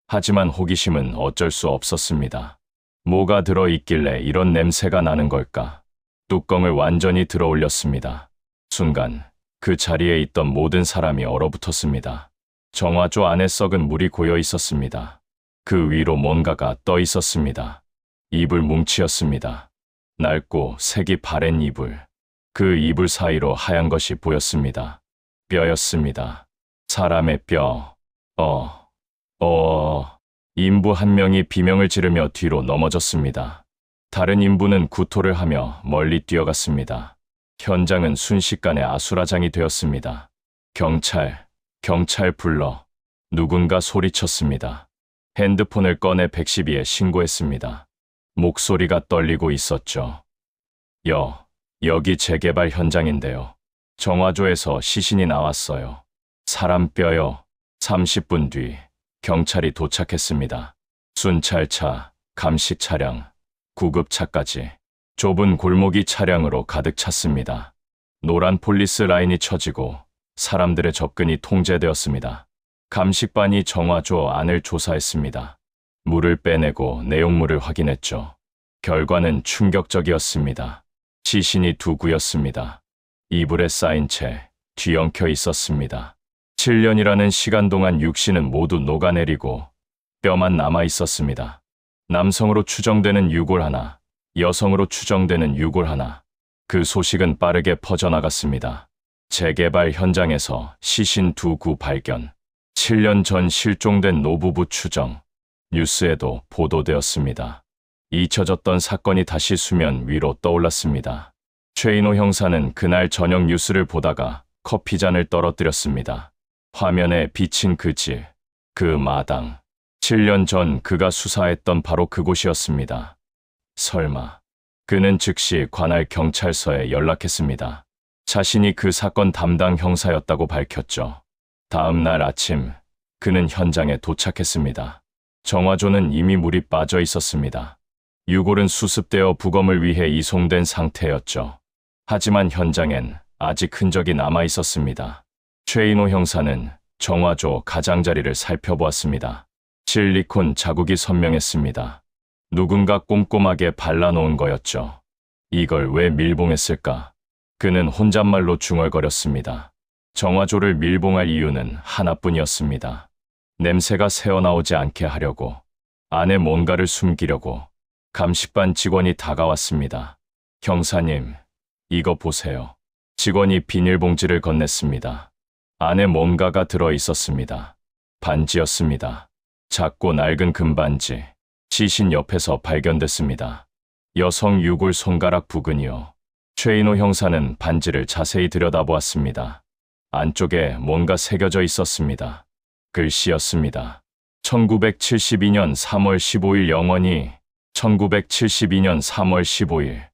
하지만 호기심은 어쩔 수 없었습니다. 뭐가 들어있길래 이런 냄새가 나는 걸까? 뚜껑을 완전히 들어 올렸습니다. 순간 그 자리에 있던 모든 사람이 얼어붙었습니다. 정화조 안에 썩은 물이 고여 있었습니다. 그 위로 뭔가가 떠 있었습니다. 이불 뭉치였습니다. 낡고 색이 바랜 이불. 그 이불 사이로 하얀 것이 보였습니다. 뼈였습니다. 사람의 뼈. 인부 한 명이 비명을 지르며 뒤로 넘어졌습니다. 다른 인부는 구토를 하며 멀리 뛰어갔습니다. 현장은 순식간에 아수라장이 되었습니다. 경찰 불러. 누군가 소리쳤습니다. 핸드폰을 꺼내 112에 신고했습니다. 목소리가 떨리고 있었죠. 여기 재개발 현장인데요. 정화조에서 시신이 나왔어요. 사람 뼈요. 30분 뒤 경찰이 도착했습니다. 순찰차, 감식 차량, 구급차까지 좁은 골목이 차량으로 가득 찼습니다. 노란 폴리스 라인이 쳐지고 사람들의 접근이 통제되었습니다. 감식반이 정화조 안을 조사했습니다. 물을 빼내고 내용물을 확인했죠. 결과는 충격적이었습니다. 시신이 두 구였습니다. 이불에 쌓인 채 뒤엉켜 있었습니다. 7년이라는 시간 동안 육신은 모두 녹아내리고 뼈만 남아 있었습니다. 남성으로 추정되는 유골 하나, 여성으로 추정되는 유골 하나. 그 소식은 빠르게 퍼져나갔습니다. 재개발 현장에서 시신 두 구 발견, 7년 전 실종된 노부부 추정, 뉴스에도 보도되었습니다. 잊혀졌던 사건이 다시 수면 위로 떠올랐습니다. 최인호 형사는 그날 저녁 뉴스를 보다가 커피잔을 떨어뜨렸습니다. 화면에 비친 그 집, 그 마당, 7년 전 그가 수사했던 바로 그곳이었습니다. 설마, 그는 즉시 관할 경찰서에 연락했습니다. 자신이 그 사건 담당 형사였다고 밝혔죠. 다음 날 아침, 그는 현장에 도착했습니다. 정화조는 이미 물이 빠져 있었습니다. 유골은 수습되어 부검을 위해 이송된 상태였죠. 하지만 현장엔 아직 흔적이 남아 있었습니다. 최인호 형사는 정화조 가장자리를 살펴보았습니다. 실리콘 자국이 선명했습니다. 누군가 꼼꼼하게 발라놓은 거였죠. 이걸 왜 밀봉했을까? 그는 혼잣말로 중얼거렸습니다. 정화조를 밀봉할 이유는 하나뿐이었습니다. 냄새가 새어나오지 않게 하려고, 안에 뭔가를 숨기려고. 감식반 직원이 다가왔습니다. 형사님, 이거 보세요. 직원이 비닐봉지를 건넸습니다. 안에 뭔가가 들어 있었습니다. 반지였습니다. 작고 낡은 금반지, 시신 옆에서 발견됐습니다. 여성 유골 손가락 부근이요. 최인호 형사는 반지를 자세히 들여다보았습니다. 안쪽에 뭔가 새겨져 있었습니다. 글씨였습니다. 1972년 3월 15일 영원히 1972년 3월 15일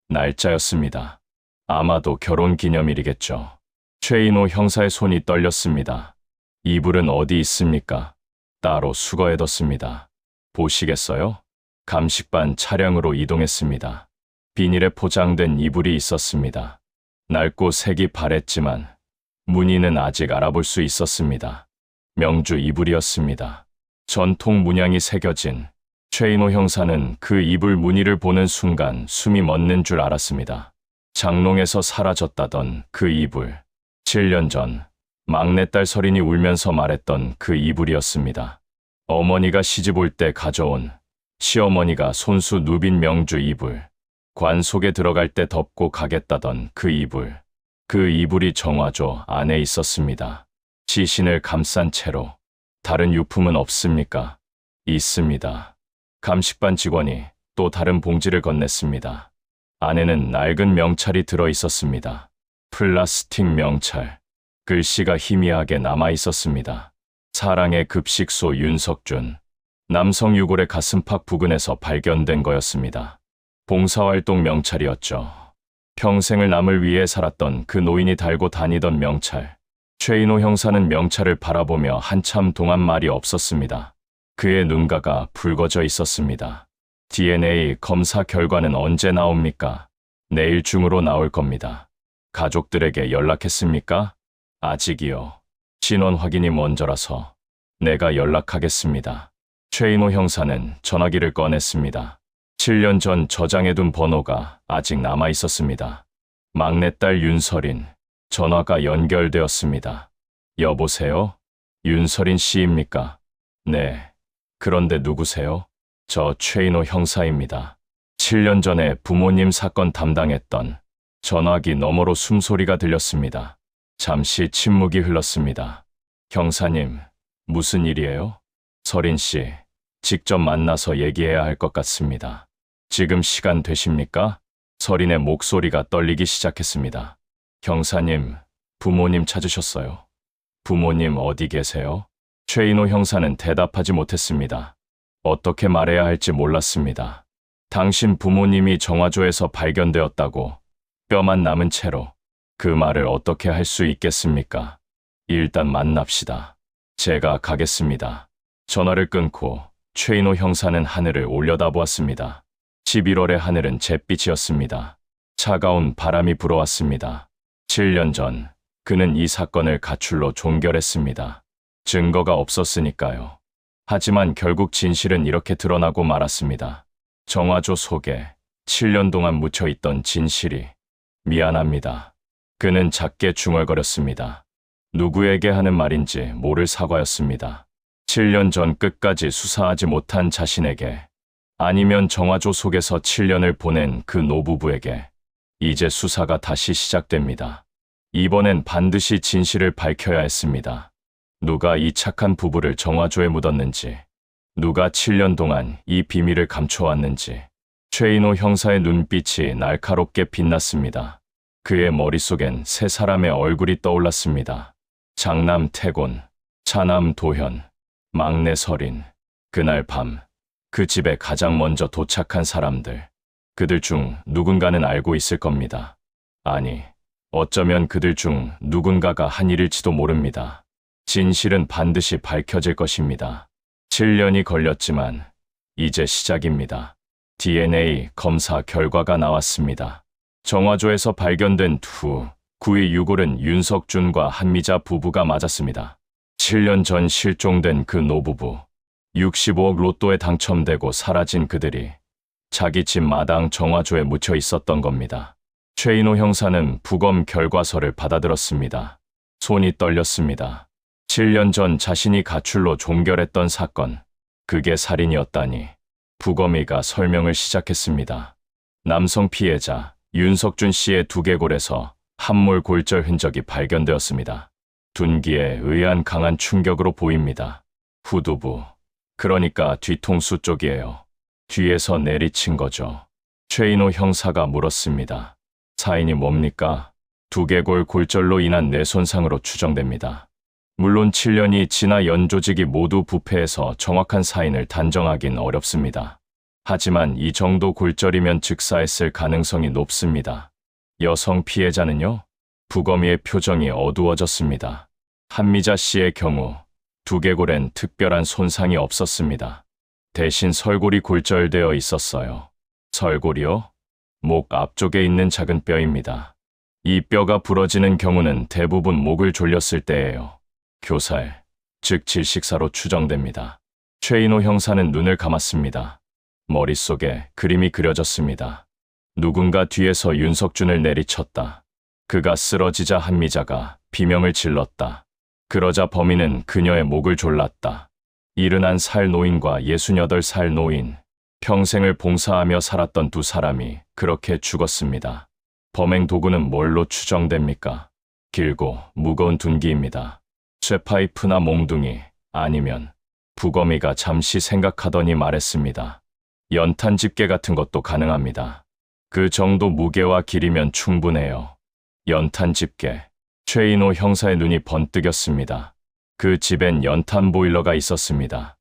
날짜였습니다. 아마도 결혼 기념일이겠죠. 최인호 형사의 손이 떨렸습니다. 이불은 어디 있습니까? 따로 수거해뒀습니다. 보시겠어요? 감식반 차량으로 이동했습니다. 비닐에 포장된 이불이 있었습니다. 낡고 색이 바랬지만 무늬는 아직 알아볼 수 있었습니다. 명주 이불이었습니다. 전통 문양이 새겨진. 최인호 형사는 그 이불 무늬를 보는 순간 숨이 멎는 줄 알았습니다. 장롱에서 사라졌다던 그 이불. 7년 전 막내딸 설인이 울면서 말했던 그 이불이었습니다. 어머니가 시집 올 때 가져온, 시어머니가 손수 누빈 명주 이불. 관 속에 들어갈 때 덮고 가겠다던 그 이불. 그 이불이 정화조 안에 있었습니다. 시신을 감싼 채로. 다른 유품은 없습니까? 있습니다. 감식반 직원이 또 다른 봉지를 건넸습니다. 안에는 낡은 명찰이 들어 있었습니다. 플라스틱 명찰. 글씨가 희미하게 남아 있었습니다. 사랑의 급식소 윤석준. 남성 유골의 가슴팍 부근에서 발견된 거였습니다. 봉사활동 명찰이었죠. 평생을 남을 위해 살았던 그 노인이 달고 다니던 명찰. 최인호 형사는 명찰을 바라보며 한참 동안 말이 없었습니다. 그의 눈가가 붉어져 있었습니다. DNA 검사 결과는 언제 나옵니까? 내일 중으로 나올 겁니다. 가족들에게 연락했습니까? 아직이요. 신원 확인이 먼저라서 내가 연락하겠습니다. 최인호 형사는 전화기를 꺼냈습니다. 7년 전 저장해둔 번호가 아직 남아 있었습니다. 막내딸 윤설인. 전화가 연결되었습니다. 여보세요? 윤설인 씨입니까? 네. 그런데 누구세요? 저 최인호 형사입니다. 7년 전에 부모님 사건 담당했던. 전화기 너머로 숨소리가 들렸습니다. 잠시 침묵이 흘렀습니다. 형사님, 무슨 일이에요? 설인 씨, 직접 만나서 얘기해야 할 것 같습니다. 지금 시간 되십니까? 설인의 목소리가 떨리기 시작했습니다. 형사님, 부모님 찾으셨어요. 부모님 어디 계세요? 최인호 형사는 대답하지 못했습니다. 어떻게 말해야 할지 몰랐습니다. 당신 부모님이 정화조에서 발견되었다고 뼈만 남은 채로 그 말을 어떻게 할 수 있겠습니까? 일단 만납시다. 제가 가겠습니다. 전화를 끊고 최인호 형사는 하늘을 올려다보았습니다. 11월의 하늘은 잿빛이었습니다. 차가운 바람이 불어왔습니다. 7년 전 그는 이 사건을 가출로 종결했습니다. 증거가 없었으니까요. 하지만 결국 진실은 이렇게 드러나고 말았습니다. 정화조 속에 7년 동안 묻혀있던 진실이. 미안합니다. 그는 작게 중얼거렸습니다. 누구에게 하는 말인지 모를 사과였습니다. 7년 전 끝까지 수사하지 못한 자신에게, 아니면 정화조 속에서 7년을 보낸 그 노부부에게 이제 수사가 다시 시작됩니다. 이번엔 반드시 진실을 밝혀야 했습니다. 누가 이 착한 부부를 정화조에 묻었는지, 누가 7년 동안 이 비밀을 감춰왔는지. 최인호 형사의 눈빛이 날카롭게 빛났습니다. 그의 머릿속엔 세 사람의 얼굴이 떠올랐습니다. 장남 태곤, 차남 도현, 막내 설인. 그날 밤, 그 집에 가장 먼저 도착한 사람들. 그들 중 누군가는 알고 있을 겁니다. 아니, 어쩌면 그들 중 누군가가 한 일일지도 모릅니다. 진실은 반드시 밝혀질 것입니다. 7년이 걸렸지만 이제 시작입니다. DNA 검사 결과가 나왔습니다. 정화조에서 발견된 두 구의 유골은 윤석준과 한미자 부부가 맞았습니다. 7년 전 실종된 그 노부부. 65억 로또에 당첨되고 사라진 그들이 자기 집 마당 정화조에 묻혀 있었던 겁니다. 최인호 형사는 부검 결과서를 받아들었습니다. 손이 떨렸습니다. 7년 전 자신이 가출로 종결했던 사건, 그게 살인이었다니. 부검의가 설명을 시작했습니다. 남성 피해자 윤석준 씨의 두개골에서 함몰 골절 흔적이 발견되었습니다. 둔기에 의한 강한 충격으로 보입니다. 후두부, 그러니까 뒤통수 쪽이에요. 뒤에서 내리친 거죠. 최인호 형사가 물었습니다. 사인이 뭡니까? 두개골 골절로 인한 뇌손상으로 추정됩니다. 물론 7년이 지나 연조직이 모두 부패해서 정확한 사인을 단정하긴 어렵습니다. 하지만 이 정도 골절이면 즉사했을 가능성이 높습니다. 여성 피해자는요? 부검의의 표정이 어두워졌습니다. 한미자 씨의 경우 두개골엔 특별한 손상이 없었습니다. 대신 설골이 골절되어 있었어요. 설골이요? 목 앞쪽에 있는 작은 뼈입니다. 이 뼈가 부러지는 경우는 대부분 목을 졸렸을 때예요. 교살, 즉 질식사로 추정됩니다. 최인호 형사는 눈을 감았습니다. 머릿속에 그림이 그려졌습니다. 누군가 뒤에서 윤석준을 내리쳤다. 그가 쓰러지자 한미자가 비명을 질렀다. 그러자 범인은 그녀의 목을 졸랐다. 71살 노인과 68살 노인, 평생을 봉사하며 살았던 두 사람이 그렇게 죽었습니다. 범행 도구는 뭘로 추정됩니까? 길고 무거운 둔기입니다. 쇠파이프나 몽둥이, 아니면 부검의가 잠시 생각하더니 말했습니다. 연탄 집게 같은 것도 가능합니다. 그 정도 무게와 길이면 충분해요. 연탄 집게. 최인호 형사의 눈이 번뜩였습니다. 그 집엔 연탄 보일러가 있었습니다.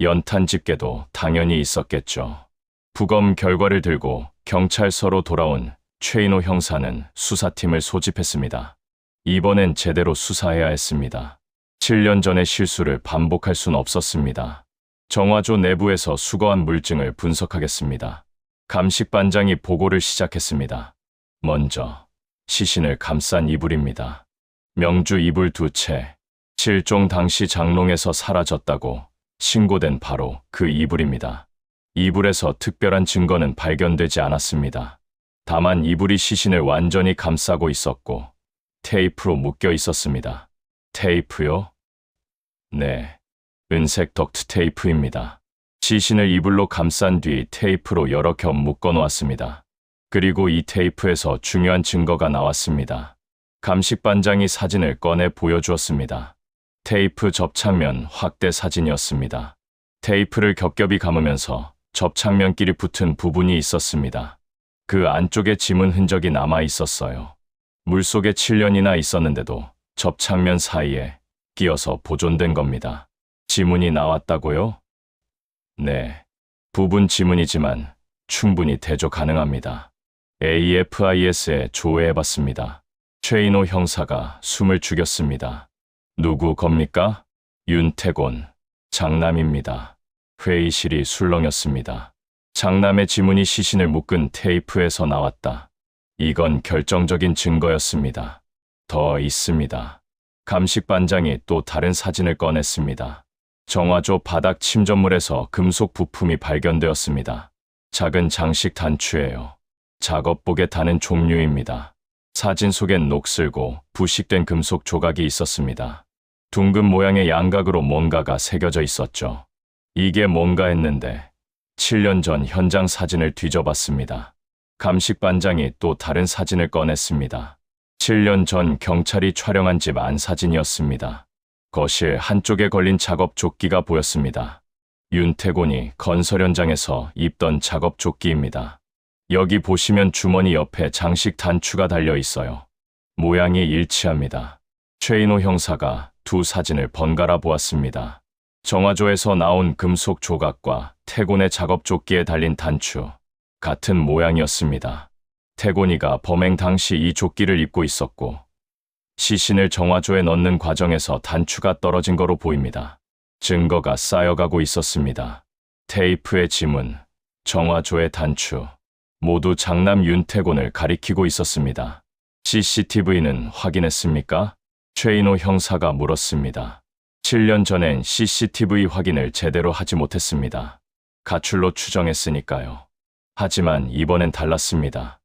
연탄 집게도 당연히 있었겠죠. 부검 결과를 들고 경찰서로 돌아온 최인호 형사는 수사팀을 소집했습니다. 이번엔 제대로 수사해야 했습니다. 7년 전의 실수를 반복할 순 없었습니다. 정화조 내부에서 수거한 물증을 분석하겠습니다. 감식반장이 보고를 시작했습니다. 먼저 시신을 감싼 이불입니다. 명주 이불 2채, 실종 당시 장롱에서 사라졌다고 신고된 바로 그 이불입니다. 이불에서 특별한 증거는 발견되지 않았습니다. 다만 이불이 시신을 완전히 감싸고 있었고 테이프로 묶여 있었습니다. 테이프요? 네, 은색 덕트 테이프입니다. 시신을 이불로 감싼 뒤 테이프로 여러 겹 묶어 놓았습니다. 그리고 이 테이프에서 중요한 증거가 나왔습니다. 감식반장이 사진을 꺼내 보여주었습니다. 테이프 접착면 확대 사진이었습니다. 테이프를 겹겹이 감으면서 접착면끼리 붙은 부분이 있었습니다. 그 안쪽에 지문 흔적이 남아 있었어요. 물속에 7년이나 있었는데도 접착면 사이에 끼어서 보존된 겁니다. 지문이 나왔다고요? 네, 부분 지문이지만 충분히 대조 가능합니다. AFIS에 조회해봤습니다. 최인호 형사가 숨을 죽였습니다. 누구 겁니까? 윤태곤, 장남입니다. 회의실이 술렁였습니다. 장남의 지문이 시신을 묶은 테이프에서 나왔다. 이건 결정적인 증거였습니다. 더 있습니다. 감식반장이 또 다른 사진을 꺼냈습니다. 정화조 바닥 침전물에서 금속 부품이 발견되었습니다. 작은 장식 단추예요. 작업복에 다는 종류입니다. 사진 속엔 녹슬고 부식된 금속 조각이 있었습니다. 둥근 모양의 양각으로 뭔가가 새겨져 있었죠. 이게 뭔가 했는데 7년 전 현장 사진을 뒤져봤습니다. 감식반장이 또 다른 사진을 꺼냈습니다. 7년 전 경찰이 촬영한 집 안 사진이었습니다. 거실 한쪽에 걸린 작업 조끼가 보였습니다. 윤태곤이 건설 현장에서 입던 작업 조끼입니다. 여기 보시면 주머니 옆에 장식 단추가 달려 있어요. 모양이 일치합니다. 최인호 형사가 두 사진을 번갈아 보았습니다. 정화조에서 나온 금속 조각과 태곤의 작업 조끼에 달린 단추, 같은 모양이었습니다. 태곤이가 범행 당시 이 조끼를 입고 있었고 시신을 정화조에 넣는 과정에서 단추가 떨어진 거로 보입니다. 증거가 쌓여가고 있었습니다. 테이프의 지문, 정화조의 단추, 모두 장남 윤태곤을 가리키고 있었습니다. CCTV는 확인했습니까? 최인호 형사가 물었습니다. 7년 전엔 CCTV 확인을 제대로 하지 못했습니다. 가출로 추정했으니까요. 하지만 이번엔 달랐습니다.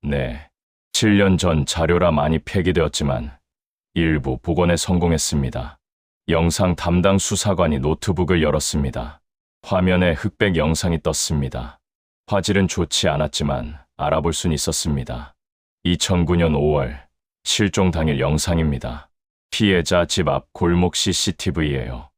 네, 7년 전 자료라 많이 폐기되었지만 일부 복원에 성공했습니다. 영상 담당 수사관이 노트북을 열었습니다. 화면에 흑백 영상이 떴습니다. 화질은 좋지 않았지만 알아볼 순 있었습니다. 2009년 5월 실종 당일 영상입니다. 피해자 집 앞 골목 CCTV예요.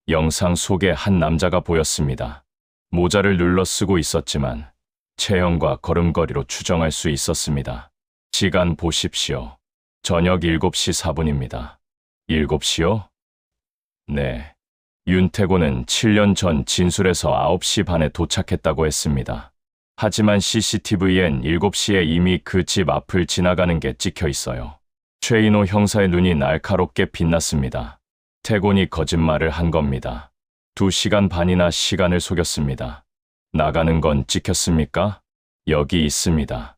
영상 속에 한 남자가 보였습니다. 모자를 눌러 쓰고 있었지만 체형과 걸음걸이로 추정할 수 있었습니다. 시간 보십시오. 저녁 7시 4분입니다. 7시요? 네. 윤태곤은 7년 전 진술에서 9시 반에 도착했다고 했습니다. 하지만 CCTV엔 7시에 이미 그 집 앞을 지나가는 게 찍혀 있어요. 최인호 형사의 눈이 날카롭게 빛났습니다. 태곤이 거짓말을 한 겁니다. 2시간 반이나 시간을 속였습니다. 나가는 건 찍혔습니까? 여기 있습니다.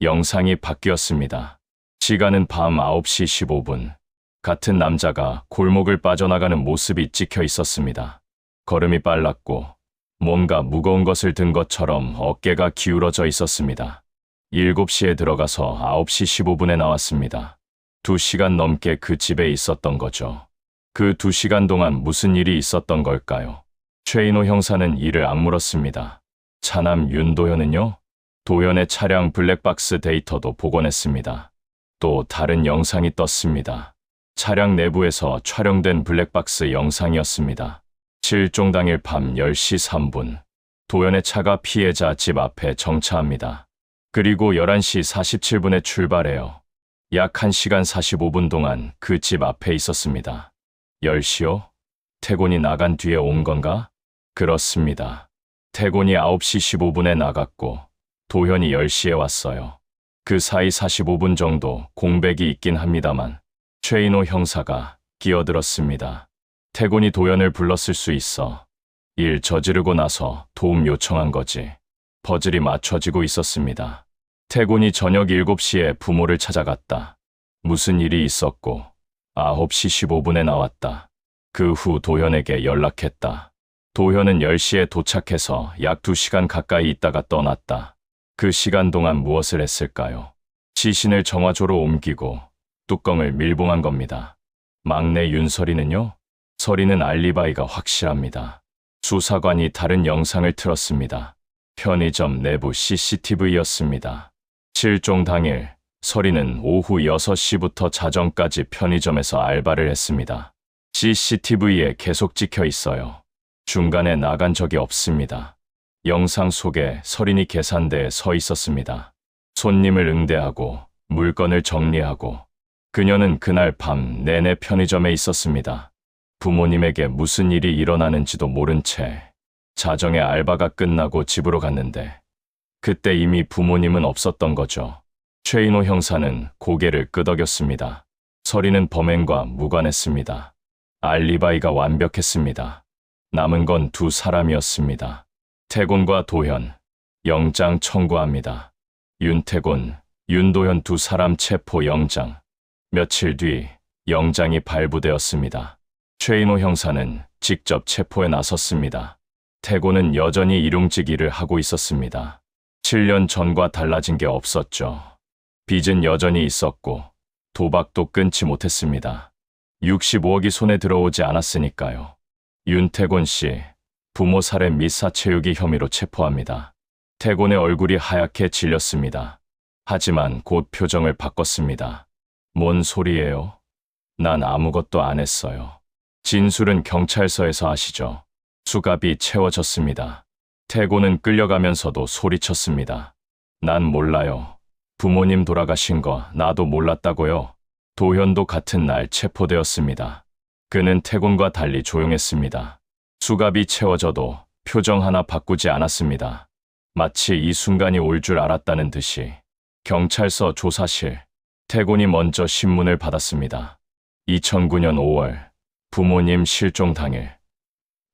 영상이 바뀌었습니다. 시간은 밤 9시 15분. 같은 남자가 골목을 빠져나가는 모습이 찍혀 있었습니다. 걸음이 빨랐고 뭔가 무거운 것을 든 것처럼 어깨가 기울어져 있었습니다. 7시에 들어가서 9시 15분에 나왔습니다. 2시간 넘게 그 집에 있었던 거죠. 그 2시간 동안 무슨 일이 있었던 걸까요? 최인호 형사는 이를 악물었습니다. 차남 윤도현은요? 도현의 차량 블랙박스 데이터도 복원했습니다. 또 다른 영상이 떴습니다. 차량 내부에서 촬영된 블랙박스 영상이었습니다. 실종 당일 밤 10시 3분, 도현의 차가 피해자 집 앞에 정차합니다. 그리고 11시 47분에 출발해요. 약 1시간 45분 동안 그 집 앞에 있었습니다. 10시요? 태곤이 나간 뒤에 온 건가? 그렇습니다. 태곤이 9시 15분에 나갔고 도현이 10시에 왔어요. 그 사이 45분 정도 공백이 있긴 합니다만 최인호 형사가 끼어들었습니다. 태곤이 도현을 불렀을 수 있어. 일 저지르고 나서 도움 요청한 거지. 퍼즐이 맞춰지고 있었습니다. 태곤이 저녁 7시에 부모를 찾아갔다. 무슨 일이 있었고 9시 15분에 나왔다. 그 후 도현에게 연락했다. 도현은 10시에 도착해서 약 2시간 가까이 있다가 떠났다. 그 시간 동안 무엇을 했을까요? 시신을 정화조로 옮기고 뚜껑을 밀봉한 겁니다. 막내 윤설이는요? 설이는 알리바이가 확실합니다. 수사관이 다른 영상을 틀었습니다. 편의점 내부 CCTV였습니다. 실종 당일 설이는 오후 6시부터 자정까지 편의점에서 알바를 했습니다. CCTV에 계속 찍혀 있어요. 중간에 나간 적이 없습니다. 영상 속에 설인이 계산대에 서 있었습니다. 손님을 응대하고 물건을 정리하고 그녀는 그날 밤 내내 편의점에 있었습니다. 부모님에게 무슨 일이 일어나는지도 모른 채 자정에 알바가 끝나고 집으로 갔는데 그때 이미 부모님은 없었던 거죠. 최인호 형사는 고개를 끄덕였습니다. 설이는 범행과 무관했습니다. 알리바이가 완벽했습니다. 남은 건 두 사람이었습니다. 태곤과 도현, 영장 청구합니다. 윤태곤, 윤도현 두 사람 체포 영장. 며칠 뒤 영장이 발부되었습니다. 최인호 형사는 직접 체포에 나섰습니다. 태곤은 여전히 일용직 일을 하고 있었습니다. 7년 전과 달라진 게 없었죠. 빚은 여전히 있었고 도박도 끊지 못했습니다. 65억이 손에 들어오지 않았으니까요. 윤태곤 씨, 부모 살해 및 사체유기 혐의로 체포합니다. 태곤의 얼굴이 하얗게 질렸습니다. 하지만 곧 표정을 바꿨습니다. 뭔 소리예요? 난 아무것도 안 했어요. 진술은 경찰서에서 하시죠. 수갑이 채워졌습니다. 태고는 끌려가면서도 소리쳤습니다. 난 몰라요. 부모님 돌아가신 거 나도 몰랐다고요. 도현도 같은 날 체포되었습니다. 그는 태곤과 달리 조용했습니다. 수갑이 채워져도 표정 하나 바꾸지 않았습니다. 마치 이 순간이 올 줄 알았다는 듯이. 경찰서 조사실. 태곤이 먼저 신문을 받았습니다. 2009년 5월 부모님 실종 당일.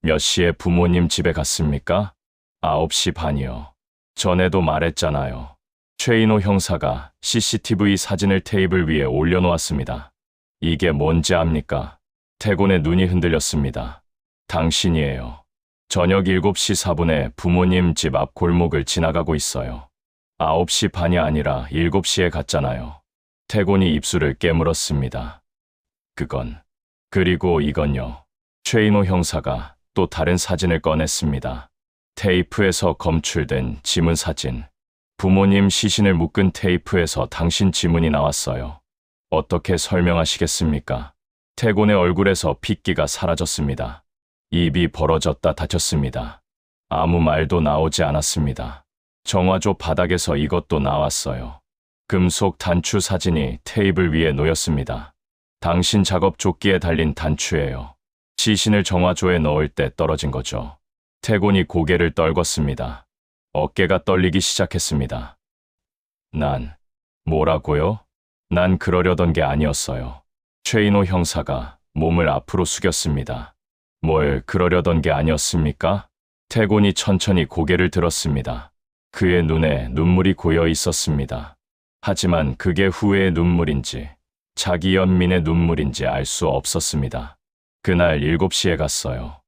몇 시에 부모님 집에 갔습니까? 9시 반이요. 전에도 말했잖아요. 최인호 형사가 CCTV 사진을 테이블 위에 올려놓았습니다. 이게 뭔지 압니까? 태곤의 눈이 흔들렸습니다. 당신이에요. 저녁 7시 4분에 부모님 집 앞 골목을 지나가고 있어요. 9시 반이 아니라 7시에 갔잖아요. 태곤이 입술을 깨물었습니다. 그리고 이건요. 최인호 형사가 또 다른 사진을 꺼냈습니다. 테이프에서 검출된 지문 사진. 부모님 시신을 묶은 테이프에서 당신 지문이 나왔어요. 어떻게 설명하시겠습니까? 태곤의 얼굴에서 핏기가 사라졌습니다. 입이 벌어졌다 닫혔습니다. 아무 말도 나오지 않았습니다. 정화조 바닥에서 이것도 나왔어요. 금속 단추 사진이 테이블 위에 놓였습니다. 당신 작업 조끼에 달린 단추예요. 시신을 정화조에 넣을 때 떨어진 거죠. 태곤이 고개를 떨궜습니다. 어깨가 떨리기 시작했습니다. 뭐라고요? 난 그러려던 게 아니었어요. 최인호 형사가 몸을 앞으로 숙였습니다. 뭘 그러려던 게 아니었습니까? 태곤이 천천히 고개를 들었습니다. 그의 눈에 눈물이 고여 있었습니다. 하지만 그게 후회의 눈물인지 자기 연민의 눈물인지 알 수 없었습니다. 그날 7시에 갔어요.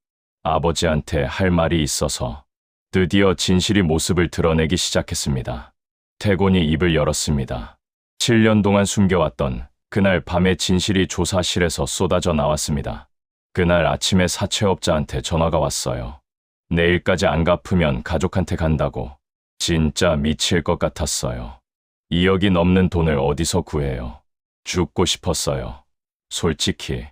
아버지한테 할 말이 있어서. 드디어 진실이 모습을 드러내기 시작했습니다. 태곤이 입을 열었습니다. 7년 동안 숨겨왔던 그날 밤의 진실이 조사실에서 쏟아져 나왔습니다. 그날 아침에 사채업자한테 전화가 왔어요. 내일까지 안 갚으면 가족한테 간다고. 진짜 미칠 것 같았어요. 2억이 넘는 돈을 어디서 구해요? 죽고 싶었어요. 솔직히.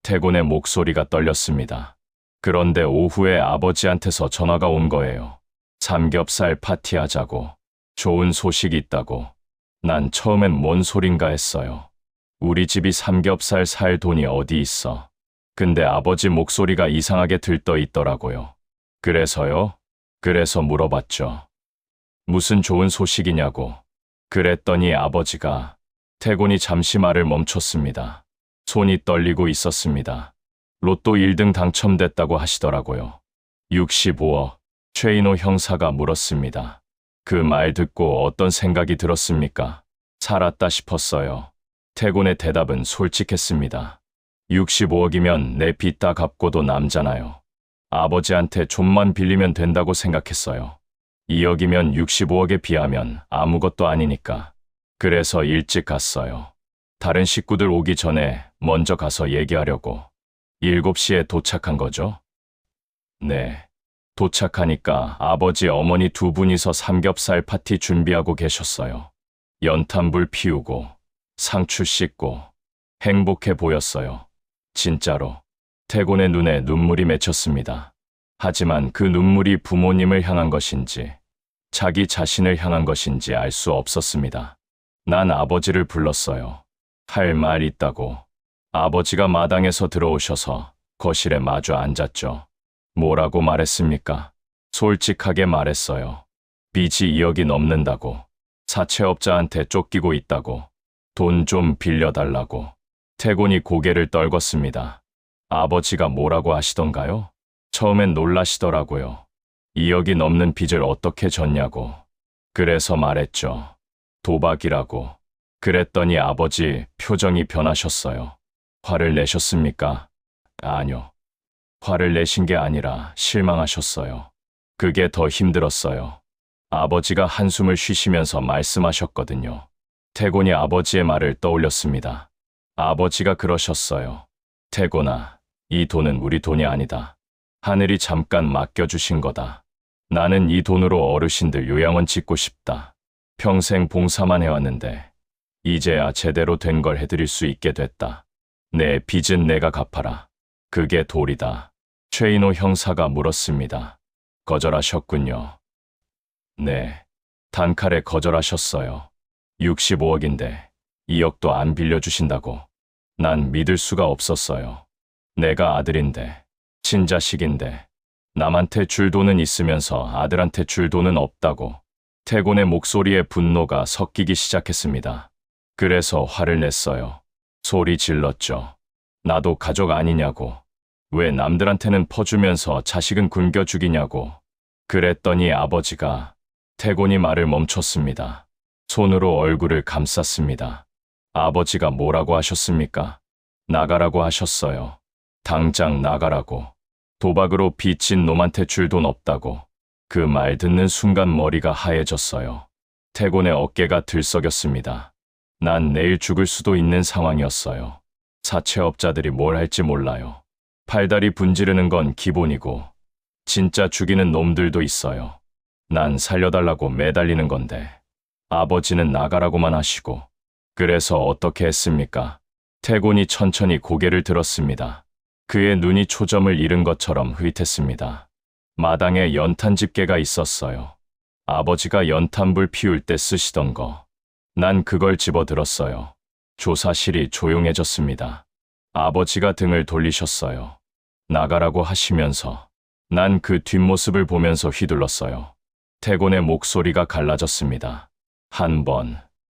태곤의 목소리가 떨렸습니다. 그런데 오후에 아버지한테서 전화가 온 거예요. 삼겹살 파티하자고. 좋은 소식이 있다고. 난 처음엔 뭔 소린가 했어요. 우리 집이 삼겹살 살 돈이 어디 있어. 근데 아버지 목소리가 이상하게 들떠 있더라고요. 그래서요? 그래서 물어봤죠. 무슨 좋은 소식이냐고. 그랬더니 아버지가. 태곤이 잠시 말을 멈췄습니다. 손이 떨리고 있었습니다. 로또 1등 당첨됐다고 하시더라고요. 65억. 최인호 형사가 물었습니다. 그 말 듣고 어떤 생각이 들었습니까? 살았다 싶었어요. 태곤의 대답은 솔직했습니다. 65억이면 내 빚 다 갚고도 남잖아요. 아버지한테 좀만 빌리면 된다고 생각했어요. 2억이면 65억에 비하면 아무것도 아니니까. 그래서 일찍 갔어요. 다른 식구들 오기 전에 먼저 가서 얘기하려고. 7시에 도착한 거죠? 네. 도착하니까 아버지 어머니 두 분이서 삼겹살 파티 준비하고 계셨어요. 연탄불 피우고 상추 씻고 행복해 보였어요. 진짜로. 태곤의 눈에 눈물이 맺혔습니다. 하지만 그 눈물이 부모님을 향한 것인지 자기 자신을 향한 것인지 알 수 없었습니다. 난 아버지를 불렀어요. 할 말 있다고. 아버지가 마당에서 들어오셔서 거실에 마주 앉았죠. 뭐라고 말했습니까? 솔직하게 말했어요. 빚이 2억이 넘는다고. 사채업자한테 쫓기고 있다고. 돈 좀 빌려달라고. 태곤이 고개를 떨궜습니다. 아버지가 뭐라고 하시던가요? 처음엔 놀라시더라고요. 2억이 넘는 빚을 어떻게 졌냐고. 그래서 말했죠. 도박이라고. 그랬더니 아버지 표정이 변하셨어요. 화를 내셨습니까? 아니요. 화를 내신 게 아니라 실망하셨어요. 그게 더 힘들었어요. 아버지가 한숨을 쉬시면서 말씀하셨거든요. 태곤이 아버지의 말을 떠올렸습니다. 아버지가 그러셨어요. 태곤아, 이 돈은 우리 돈이 아니다. 하늘이 잠깐 맡겨주신 거다. 나는 이 돈으로 어르신들 요양원 짓고 싶다. 평생 봉사만 해왔는데 이제야 제대로 된 걸 해드릴 수 있게 됐다. 내 빚은 내가 갚아라. 그게 도리다. 최인호 형사가 물었습니다. 거절하셨군요. 네, 단칼에 거절하셨어요. 65억인데 2억도 안 빌려주신다고. 난 믿을 수가 없었어요. 내가 아들인데, 친자식인데, 남한테 줄 돈은 있으면서 아들한테 줄 돈은 없다고. 태곤의 목소리에 분노가 섞이기 시작했습니다. 그래서 화를 냈어요. 소리 질렀죠. 나도 가족 아니냐고. 왜 남들한테는 퍼주면서 자식은 굶겨 죽이냐고. 그랬더니 아버지가 태곤이 말을 멈췄습니다. 손으로 얼굴을 감쌌습니다. 아버지가 뭐라고 하셨습니까? 나가라고 하셨어요. 당장 나가라고. 도박으로 빚진 놈한테 줄 돈 없다고. 그 말 듣는 순간 머리가 하얘졌어요. 태곤의 어깨가 들썩였습니다. 난 내일 죽을 수도 있는 상황이었어요. 사채업자들이 뭘 할지 몰라요. 팔다리 분지르는 건 기본이고 진짜 죽이는 놈들도 있어요. 난 살려달라고 매달리는 건데 아버지는 나가라고만 하시고. 그래서 어떻게 했습니까? 태곤이 천천히 고개를 들었습니다. 그의 눈이 초점을 잃은 것처럼 흐릿했습니다. 마당에 연탄 집게가 있었어요. 아버지가 연탄불 피울 때 쓰시던 거. 난 그걸 집어들었어요. 조사실이 조용해졌습니다. 아버지가 등을 돌리셨어요. 나가라고 하시면서. 난 그 뒷모습을 보면서 휘둘렀어요. 태곤의 목소리가 갈라졌습니다. 한 번,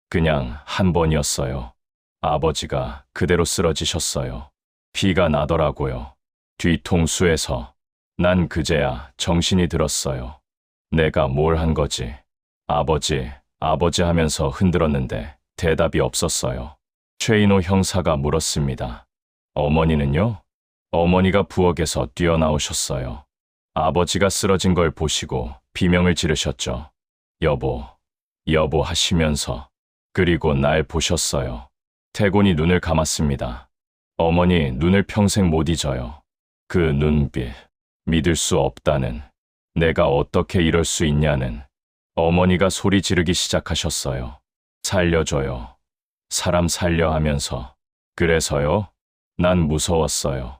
그냥 한 번이었어요. 아버지가 그대로 쓰러지셨어요. 피가 나더라고요. 뒤통수에서. 난 그제야 정신이 들었어요. 내가 뭘 한 거지? 아버지, 아버지 하면서 흔들었는데 대답이 없었어요. 최인호 형사가 물었습니다. 어머니는요? 어머니가 부엌에서 뛰어나오셨어요. 아버지가 쓰러진 걸 보시고 비명을 지르셨죠. 여보, 여보 하시면서. 그리고 날 보셨어요. 태곤이 눈을 감았습니다. 어머니 눈을 평생 못 잊어요. 그 눈빛, 믿을 수 없다는, 내가 어떻게 이럴 수 있냐는. 어머니가 소리 지르기 시작하셨어요. 살려줘요. 사람 살려 하면서. 그래서요? 난 무서웠어요.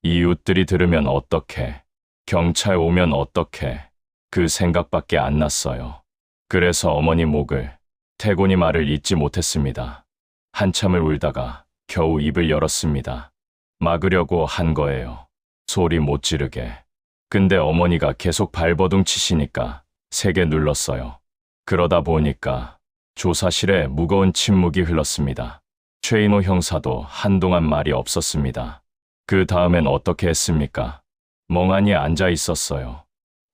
이웃들이 들으면 어떡해. 경찰 오면 어떡해. 그 생각밖에 안 났어요. 그래서 어머니 목을, 태곤이 말을 잇지 못했습니다. 한참을 울다가 겨우 입을 열었습니다. 막으려고 한 거예요. 소리 못 지르게. 근데 어머니가 계속 발버둥 치시니까 세게 눌렀어요. 그러다 보니까 조사실에 무거운 침묵이 흘렀습니다. 최인호 형사도 한동안 말이 없었습니다. 그 다음엔 어떻게 했습니까? 멍하니 앉아 있었어요.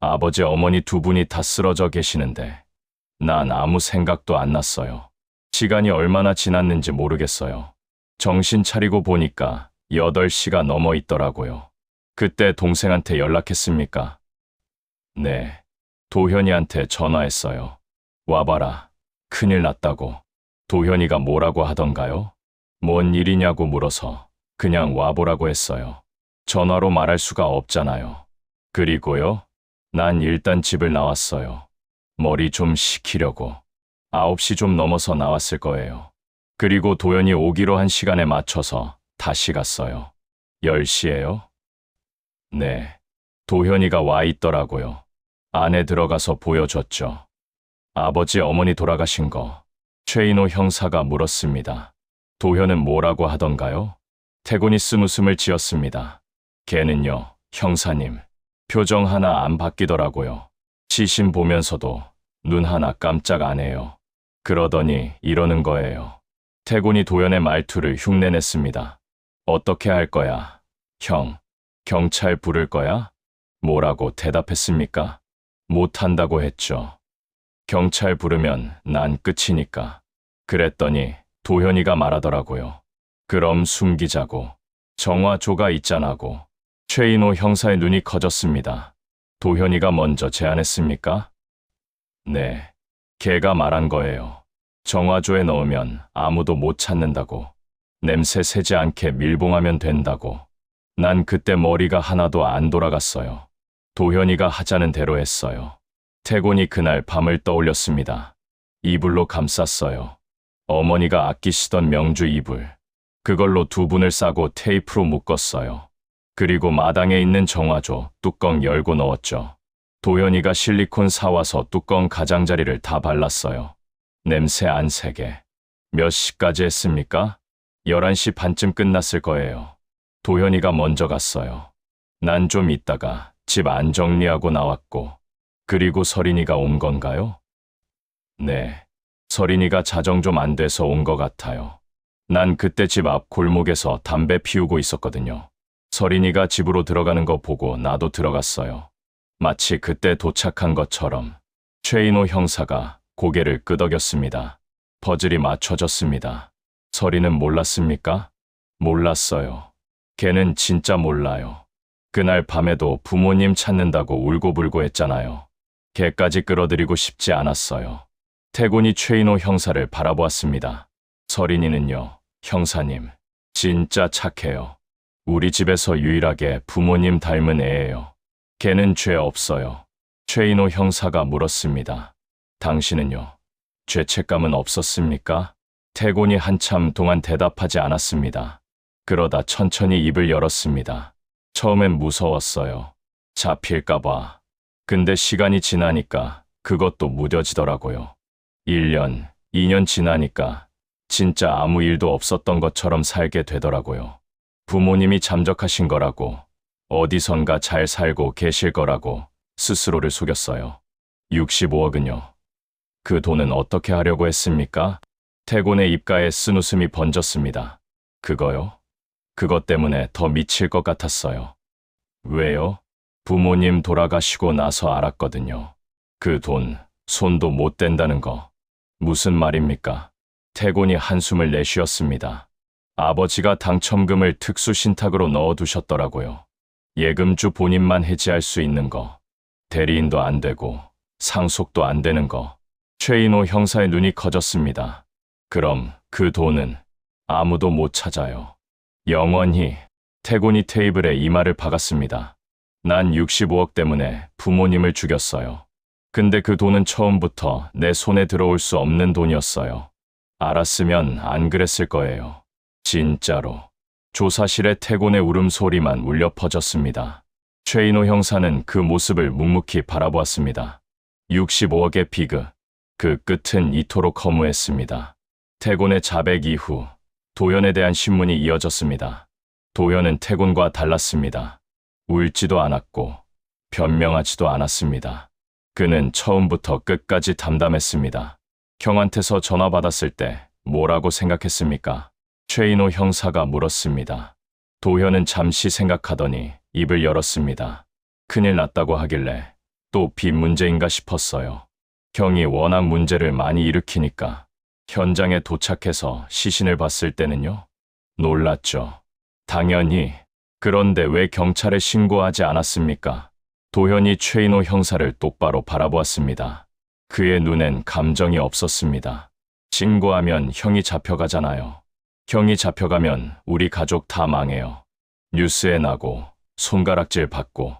아버지 어머니 두 분이 다 쓰러져 계시는데 난 아무 생각도 안 났어요. 시간이 얼마나 지났는지 모르겠어요. 정신 차리고 보니까 8시가 넘어 있더라고요. 그때 동생한테 연락했습니까? 네, 도현이한테 전화했어요. 와봐라, 큰일 났다고. 도현이가 뭐라고 하던가요? 뭔 일이냐고 물어서 그냥 와보라고 했어요. 전화로 말할 수가 없잖아요. 그리고요, 난 일단 집을 나왔어요. 머리 좀 식히려고. 9시 좀 넘어서 나왔을 거예요. 그리고 도연이 오기로 한 시간에 맞춰서 다시 갔어요. 10시에요? 네, 도현이가 와 있더라고요. 안에 들어가서 보여줬죠. 아버지 어머니 돌아가신 거. 최인호 형사가 물었습니다. 도현은 뭐라고 하던가요? 태곤이 쓴웃음을 지었습니다. 걔는요, 형사님, 표정 하나 안 바뀌더라고요. 시신 보면서도 눈 하나 깜짝 안 해요. 그러더니 이러는 거예요. 태곤이 도연의 말투를 흉내냈습니다. 어떻게 할 거야? 형, 경찰 부를 거야? 뭐라고 대답했습니까? 못한다고 했죠. 경찰 부르면 난 끝이니까. 그랬더니 도현이가 말하더라고요. 그럼 숨기자고. 정화조가 있잖아고. 최인호 형사의 눈이 커졌습니다. 도현이가 먼저 제안했습니까? 네, 걔가 말한 거예요. 정화조에 넣으면 아무도 못 찾는다고. 냄새 새지 않게 밀봉하면 된다고. 난 그때 머리가 하나도 안 돌아갔어요. 도현이가 하자는 대로 했어요. 태곤이 그날 밤을 떠올렸습니다. 이불로 감쌌어요. 어머니가 아끼시던 명주 이불. 그걸로 두 분을 싸고 테이프로 묶었어요. 그리고 마당에 있는 정화조 뚜껑 열고 넣었죠. 도연이가 실리콘 사와서 뚜껑 가장자리를 다 발랐어요. 냄새 안 새게. 몇 시까지 했습니까? 11시 반쯤 끝났을 거예요. 도현이가 먼저 갔어요. 난 좀 있다가 집 안 정리하고 나왔고, 그리고 서린이가 온 건가요? 네, 서린이가 자정 좀 안 돼서 온 것 같아요. 난 그때 집 앞 골목에서 담배 피우고 있었거든요. 서린이가 집으로 들어가는 거 보고 나도 들어갔어요. 마치 그때 도착한 것처럼. 최인호 형사가 고개를 끄덕였습니다. 퍼즐이 맞춰졌습니다. 서린은 몰랐습니까? 몰랐어요. 걔는 진짜 몰라요. 그날 밤에도 부모님 찾는다고 울고불고 했잖아요. 걔까지 끌어들이고 싶지 않았어요. 태곤이 최인호 형사를 바라보았습니다. 서린이는요, 형사님, 진짜 착해요. 우리 집에서 유일하게 부모님 닮은 애예요. 걔는 죄 없어요. 최인호 형사가 물었습니다. 당신은요, 죄책감은 없었습니까? 태곤이 한참 동안 대답하지 않았습니다. 그러다 천천히 입을 열었습니다. 처음엔 무서웠어요. 잡힐까봐. 근데 시간이 지나니까 그것도 무뎌지더라고요. 1년, 2년 지나니까 진짜 아무 일도 없었던 것처럼 살게 되더라고요. 부모님이 잠적하신 거라고, 어디선가 잘 살고 계실 거라고 스스로를 속였어요. 65억은요. 그 돈은 어떻게 하려고 했습니까? 태곤의 입가에 쓴웃음이 번졌습니다. 그거요? 그것 때문에 더 미칠 것 같았어요. 왜요? 부모님 돌아가시고 나서 알았거든요. 그 돈, 손도 못 댄다는 거. 무슨 말입니까? 태곤이 한숨을 내쉬었습니다. 아버지가 당첨금을 특수신탁으로 넣어두셨더라고요. 예금주 본인만 해지할 수 있는 거. 대리인도 안 되고 상속도 안 되는 거. 최인호 형사의 눈이 커졌습니다. 그럼 그 돈은 아무도 못 찾아요. 영원히. 태곤이 테이블에 이마를 박았습니다. 난 65억 때문에 부모님을 죽였어요. 근데 그 돈은 처음부터 내 손에 들어올 수 없는 돈이었어요. 알았으면 안 그랬을 거예요. 진짜로. 조사실에 태곤의 울음소리만 울려 퍼졌습니다. 최인호 형사는 그 모습을 묵묵히 바라보았습니다. 65억의 비극. 그 끝은 이토록 허무했습니다. 태곤의 자백 이후 도연에 대한 신문이 이어졌습니다. 도연은 태곤과 달랐습니다. 울지도 않았고 변명하지도 않았습니다. 그는 처음부터 끝까지 담담했습니다. 형한테서 전화 받았을 때 뭐라고 생각했습니까? 최인호 형사가 물었습니다. 도현은 잠시 생각하더니 입을 열었습니다. 큰일 났다고 하길래 또 빚 문제인가 싶었어요. 형이 워낙 문제를 많이 일으키니까. 현장에 도착해서 시신을 봤을 때는요? 놀랐죠. 당연히. 그런데 왜 경찰에 신고하지 않았습니까? 도현이 최인호 형사를 똑바로 바라보았습니다. 그의 눈엔 감정이 없었습니다. 신고하면 형이 잡혀가잖아요. 형이 잡혀가면 우리 가족 다 망해요. 뉴스에 나고 손가락질 받고.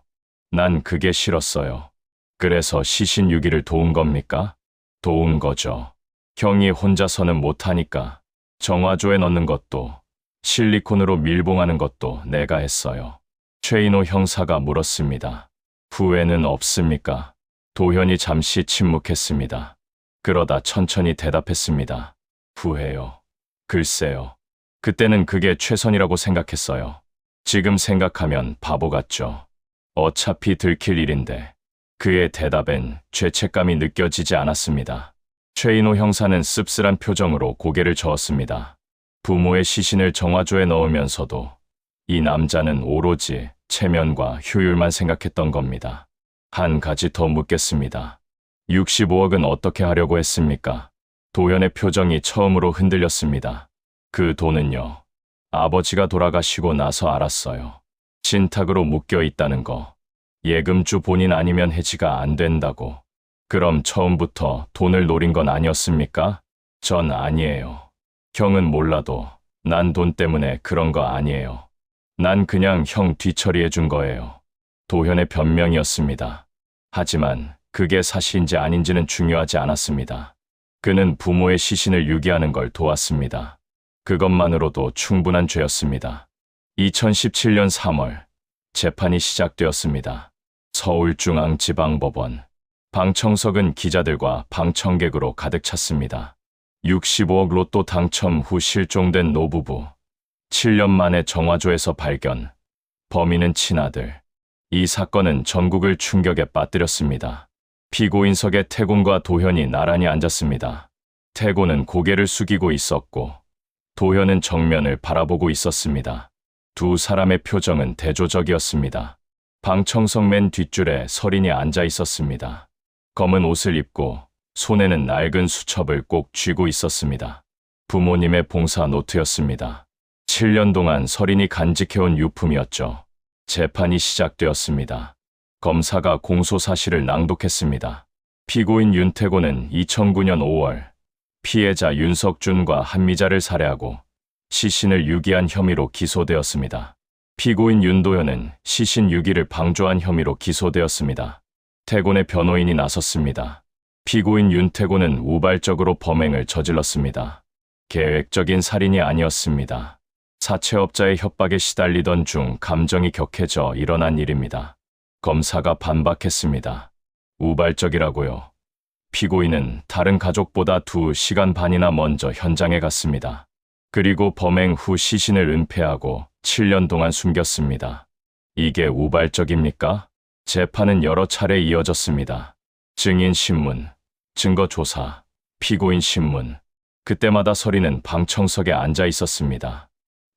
난 그게 싫었어요. 그래서 시신 유기를 도운 겁니까? 도운 거죠. 형이 혼자서는 못하니까 정화조에 넣는 것도 실리콘으로 밀봉하는 것도 내가 했어요. 최인호 형사가 물었습니다. 후회는 없습니까? 도현이 잠시 침묵했습니다. 그러다 천천히 대답했습니다. 후회요. 글쎄요. 그때는 그게 최선이라고 생각했어요. 지금 생각하면 바보 같죠. 어차피 들킬 일인데. 그의 대답엔 죄책감이 느껴지지 않았습니다. 최인호 형사는 씁쓸한 표정으로 고개를 저었습니다. 부모의 시신을 정화조에 넣으면서도 이 남자는 오로지 체면과 효율만 생각했던 겁니다. 한 가지 더 묻겠습니다. 65억은 어떻게 하려고 했습니까? 도연의 표정이 처음으로 흔들렸습니다. 그 돈은요. 아버지가 돌아가시고 나서 알았어요. 신탁으로 묶여 있다는 거. 예금주 본인 아니면 해지가 안 된다고. 그럼 처음부터 돈을 노린 건 아니었습니까? 전 아니에요. 형은 몰라도 난 돈 때문에 그런 거 아니에요. 난 그냥 형 뒤처리해 준 거예요. 도현의 변명이었습니다. 하지만 그게 사실인지 아닌지는 중요하지 않았습니다. 그는 부모의 시신을 유기하는 걸 도왔습니다. 그것만으로도 충분한 죄였습니다. 2017년 3월 재판이 시작되었습니다. 서울중앙지방법원. 방청석은 기자들과 방청객으로 가득 찼습니다. 65억 로또 당첨 후 실종된 노부부. 7년 만에 정화조에서 발견. 범인은 친아들. 이 사건은 전국을 충격에 빠뜨렸습니다. 피고인석에 태곤과 도현이 나란히 앉았습니다. 태곤은 고개를 숙이고 있었고 도현은 정면을 바라보고 있었습니다. 두 사람의 표정은 대조적이었습니다. 방청석 맨 뒷줄에 서린이 앉아 있었습니다. 검은 옷을 입고 손에는 낡은 수첩을 꼭 쥐고 있었습니다. 부모님의 봉사 노트였습니다. 7년 동안 서린이 간직해온 유품이었죠. 재판이 시작되었습니다. 검사가 공소 사실을 낭독했습니다. 피고인 윤태곤은 2009년 5월 피해자 윤석준과 한미자를 살해하고 시신을 유기한 혐의로 기소되었습니다. 피고인 윤도현은 시신 유기를 방조한 혐의로 기소되었습니다. 태곤의 변호인이 나섰습니다. 피고인 윤태곤은 우발적으로 범행을 저질렀습니다. 계획적인 살인이 아니었습니다. 사채업자의 협박에 시달리던 중 감정이 격해져 일어난 일입니다. 검사가 반박했습니다. 우발적이라고요. 피고인은 다른 가족보다 2시간 반이나 먼저 현장에 갔습니다. 그리고 범행 후 시신을 은폐하고 7년 동안 숨겼습니다. 이게 우발적입니까? 재판은 여러 차례 이어졌습니다. 증인 신문, 증거 조사, 피고인 신문. 그때마다 서린은 방청석에 앉아 있었습니다.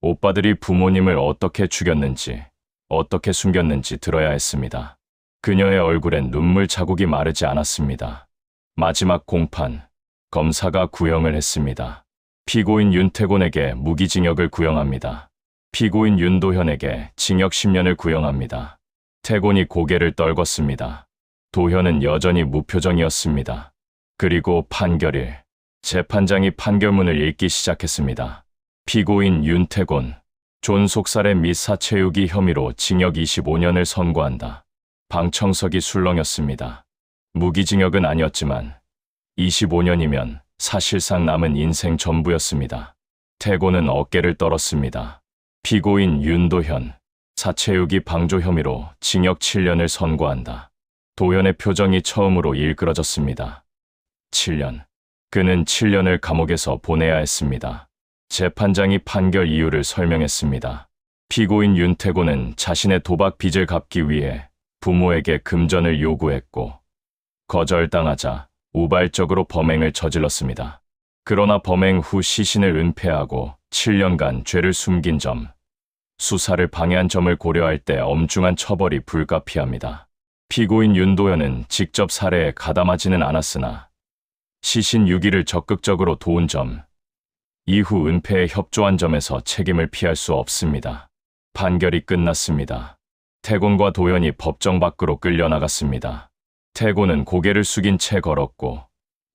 오빠들이 부모님을 어떻게 죽였는지, 어떻게 숨겼는지 들어야 했습니다. 그녀의 얼굴엔 눈물 자국이 마르지 않았습니다. 마지막 공판, 검사가 구형을 했습니다. 피고인 윤태곤에게 무기징역을 구형합니다. 피고인 윤도현에게 징역 10년을 구형합니다. 태곤이 고개를 떨궜습니다. 도현은 여전히 무표정이었습니다. 그리고 판결일, 재판장이 판결문을 읽기 시작했습니다. 피고인 윤태곤, 존속살해 및 사체유기 혐의로 징역 25년을 선고한다. 방청석이 술렁였습니다. 무기징역은 아니었지만 25년이면 사실상 남은 인생 전부였습니다. 태곤은 어깨를 떨었습니다. 피고인 윤도현, 사체유기 방조 혐의로 징역 7년을 선고한다. 도현의 표정이 처음으로 일그러졌습니다. 7년. 그는 7년을 감옥에서 보내야 했습니다. 재판장이 판결 이유를 설명했습니다. 피고인 윤태곤은 자신의 도박 빚을 갚기 위해 부모에게 금전을 요구했고 거절당하자 우발적으로 범행을 저질렀습니다. 그러나 범행 후 시신을 은폐하고 7년간 죄를 숨긴 점, 수사를 방해한 점을 고려할 때 엄중한 처벌이 불가피합니다. 피고인 윤도현은 직접 살해에 가담하지는 않았으나 시신 유기를 적극적으로 도운 점, 이후 은폐에 협조한 점에서 책임을 피할 수 없습니다. 판결이 끝났습니다. 태곤과 도현이 법정 밖으로 끌려나갔습니다. 태곤은 고개를 숙인 채 걸었고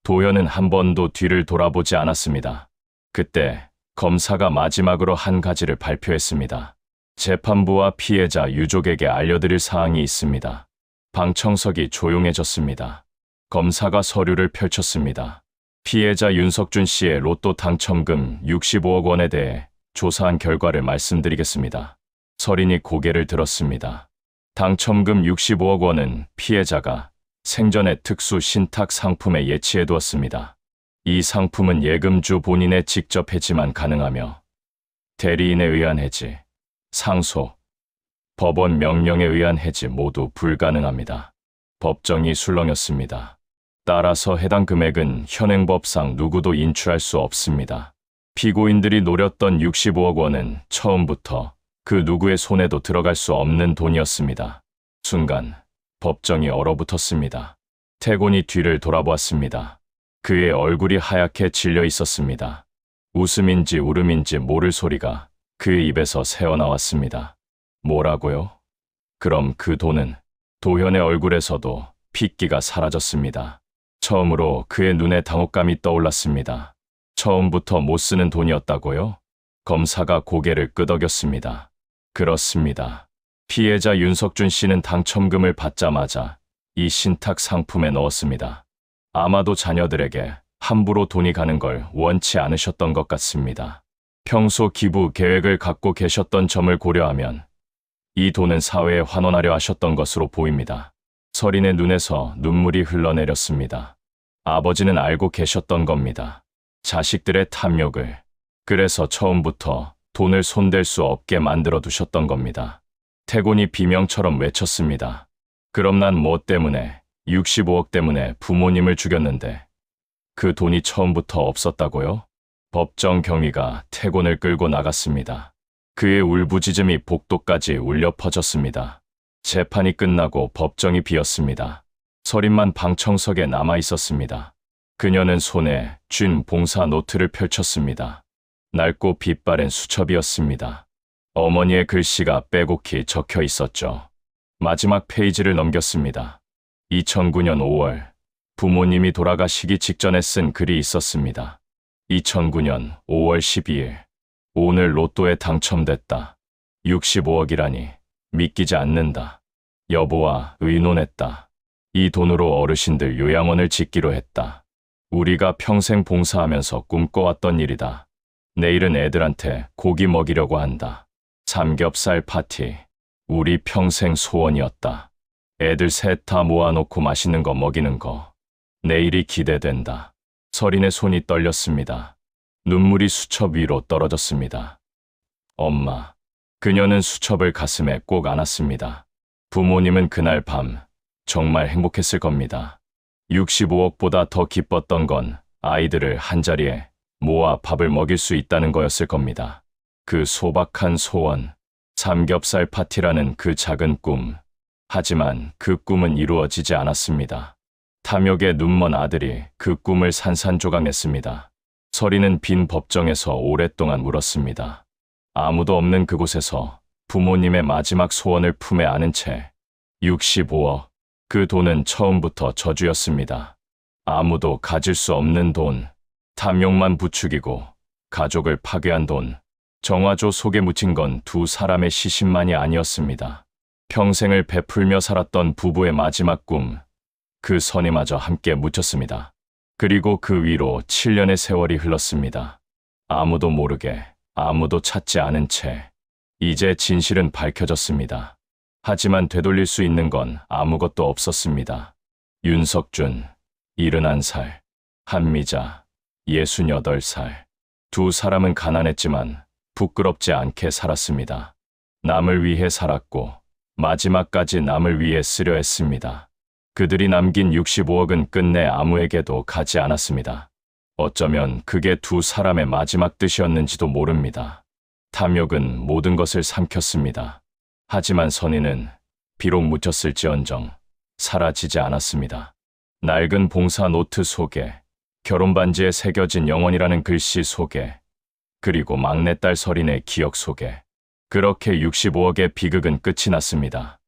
도현은 한 번도 뒤를 돌아보지 않았습니다. 그때 검사가 마지막으로 한 가지를 발표했습니다. 재판부와 피해자 유족에게 알려드릴 사항이 있습니다. 방청석이 조용해졌습니다. 검사가 서류를 펼쳤습니다. 피해자 윤석준 씨의 로또 당첨금 65억 원에 대해 조사한 결과를 말씀드리겠습니다. 서린이 고개를 들었습니다. 당첨금 65억 원은 피해자가 생전에 특수 신탁 상품에 예치해두었습니다. 이 상품은 예금주 본인의 직접 해지만 가능하며 대리인에 의한 해지, 상소, 법원 명령에 의한 해지 모두 불가능합니다. 법정이 술렁였습니다. 따라서 해당 금액은 현행법상 누구도 인출할 수 없습니다. 피고인들이 노렸던 65억 원은 처음부터 그 누구의 손에도 들어갈 수 없는 돈이었습니다. 순간 법정이 얼어붙었습니다. 태곤이 뒤를 돌아보았습니다. 그의 얼굴이 하얗게 질려 있었습니다. 웃음인지 울음인지 모를 소리가 그의 입에서 새어나왔습니다. 뭐라고요? 그럼 그 돈은? 도현의 얼굴에서도 핏기가 사라졌습니다. 처음으로 그의 눈에 당혹감이 떠올랐습니다. 처음부터 못 쓰는 돈이었다고요? 검사가 고개를 끄덕였습니다. 그렇습니다. 피해자 윤석준 씨는 당첨금을 받자마자 이 신탁 상품에 넣었습니다. 아마도 자녀들에게 함부로 돈이 가는 걸 원치 않으셨던 것 같습니다. 평소 기부 계획을 갖고 계셨던 점을 고려하면 이 돈은 사회에 환원하려 하셨던 것으로 보입니다. 서린의 눈에서 눈물이 흘러내렸습니다. 아버지는 알고 계셨던 겁니다. 자식들의 탐욕을. 그래서 처음부터 돈을 손댈 수 없게 만들어 두셨던 겁니다. 태곤이 비명처럼 외쳤습니다. 그럼 난 뭐 때문에, 65억 때문에 부모님을 죽였는데 그 돈이 처음부터 없었다고요? 법정 경위가 태곤을 끌고 나갔습니다. 그의 울부짖음이 복도까지 울려 퍼졌습니다. 재판이 끝나고 법정이 비었습니다. 서린만 방청석에 남아 있었습니다. 그녀는 손에 쥔 봉사 노트를 펼쳤습니다. 낡고 빛바랜 수첩이었습니다. 어머니의 글씨가 빼곡히 적혀 있었죠. 마지막 페이지를 넘겼습니다. 2009년 5월, 부모님이 돌아가시기 직전에 쓴 글이 있었습니다. 2009년 5월 12일, 오늘 로또에 당첨됐다. 65억이라니 믿기지 않는다. 여보와 의논했다. 이 돈으로 어르신들 요양원을 짓기로 했다. 우리가 평생 봉사하면서 꿈꿔왔던 일이다. 내일은 애들한테 고기 먹이려고 한다. 삼겹살 파티. 우리 평생 소원이었다. 애들 셋 다 모아놓고 맛있는 거 먹이는 거. 내일이 기대된다. 서린의 손이 떨렸습니다. 눈물이 수첩 위로 떨어졌습니다. 엄마. 그녀는 수첩을 가슴에 꼭 안았습니다. 부모님은 그날 밤 정말 행복했을 겁니다. 65억보다 더 기뻤던 건 아이들을 한자리에 모아 밥을 먹일 수 있다는 거였을 겁니다. 그 소박한 소원, 삼겹살 파티라는 그 작은 꿈. 하지만 그 꿈은 이루어지지 않았습니다. 탐욕에 눈먼 아들이 그 꿈을 산산조각냈습니다. 서린은 빈 법정에서 오랫동안 울었습니다. 아무도 없는 그곳에서 부모님의 마지막 소원을 품에 안은 채 65억. 그 돈은 처음부터 저주였습니다. 아무도 가질 수 없는 돈, 탐욕만 부추기고 가족을 파괴한 돈. 정화조 속에 묻힌 건 두 사람의 시신만이 아니었습니다. 평생을 베풀며 살았던 부부의 마지막 꿈, 그 선이마저 함께 묻혔습니다. 그리고 그 위로 7년의 세월이 흘렀습니다. 아무도 모르게, 아무도 찾지 않은 채 이제 진실은 밝혀졌습니다. 하지만 되돌릴 수 있는 건 아무것도 없었습니다. 윤석준, 71살, 한미자, 68살. 두 사람은 가난했지만 부끄럽지 않게 살았습니다. 남을 위해 살았고 마지막까지 남을 위해 쓰려 했습니다. 그들이 남긴 65억은 끝내 아무에게도 가지 않았습니다. 어쩌면 그게 두 사람의 마지막 뜻이었는지도 모릅니다. 탐욕은 모든 것을 삼켰습니다. 하지만 선의는 비록 묻혔을지언정 사라지지 않았습니다. 낡은 봉사 노트 속에, 결혼 반지에 새겨진 영원이라는 글씨 속에, 그리고 막내딸 서린의 기억 속에. 그렇게 65억의 비극은 끝이 났습니다.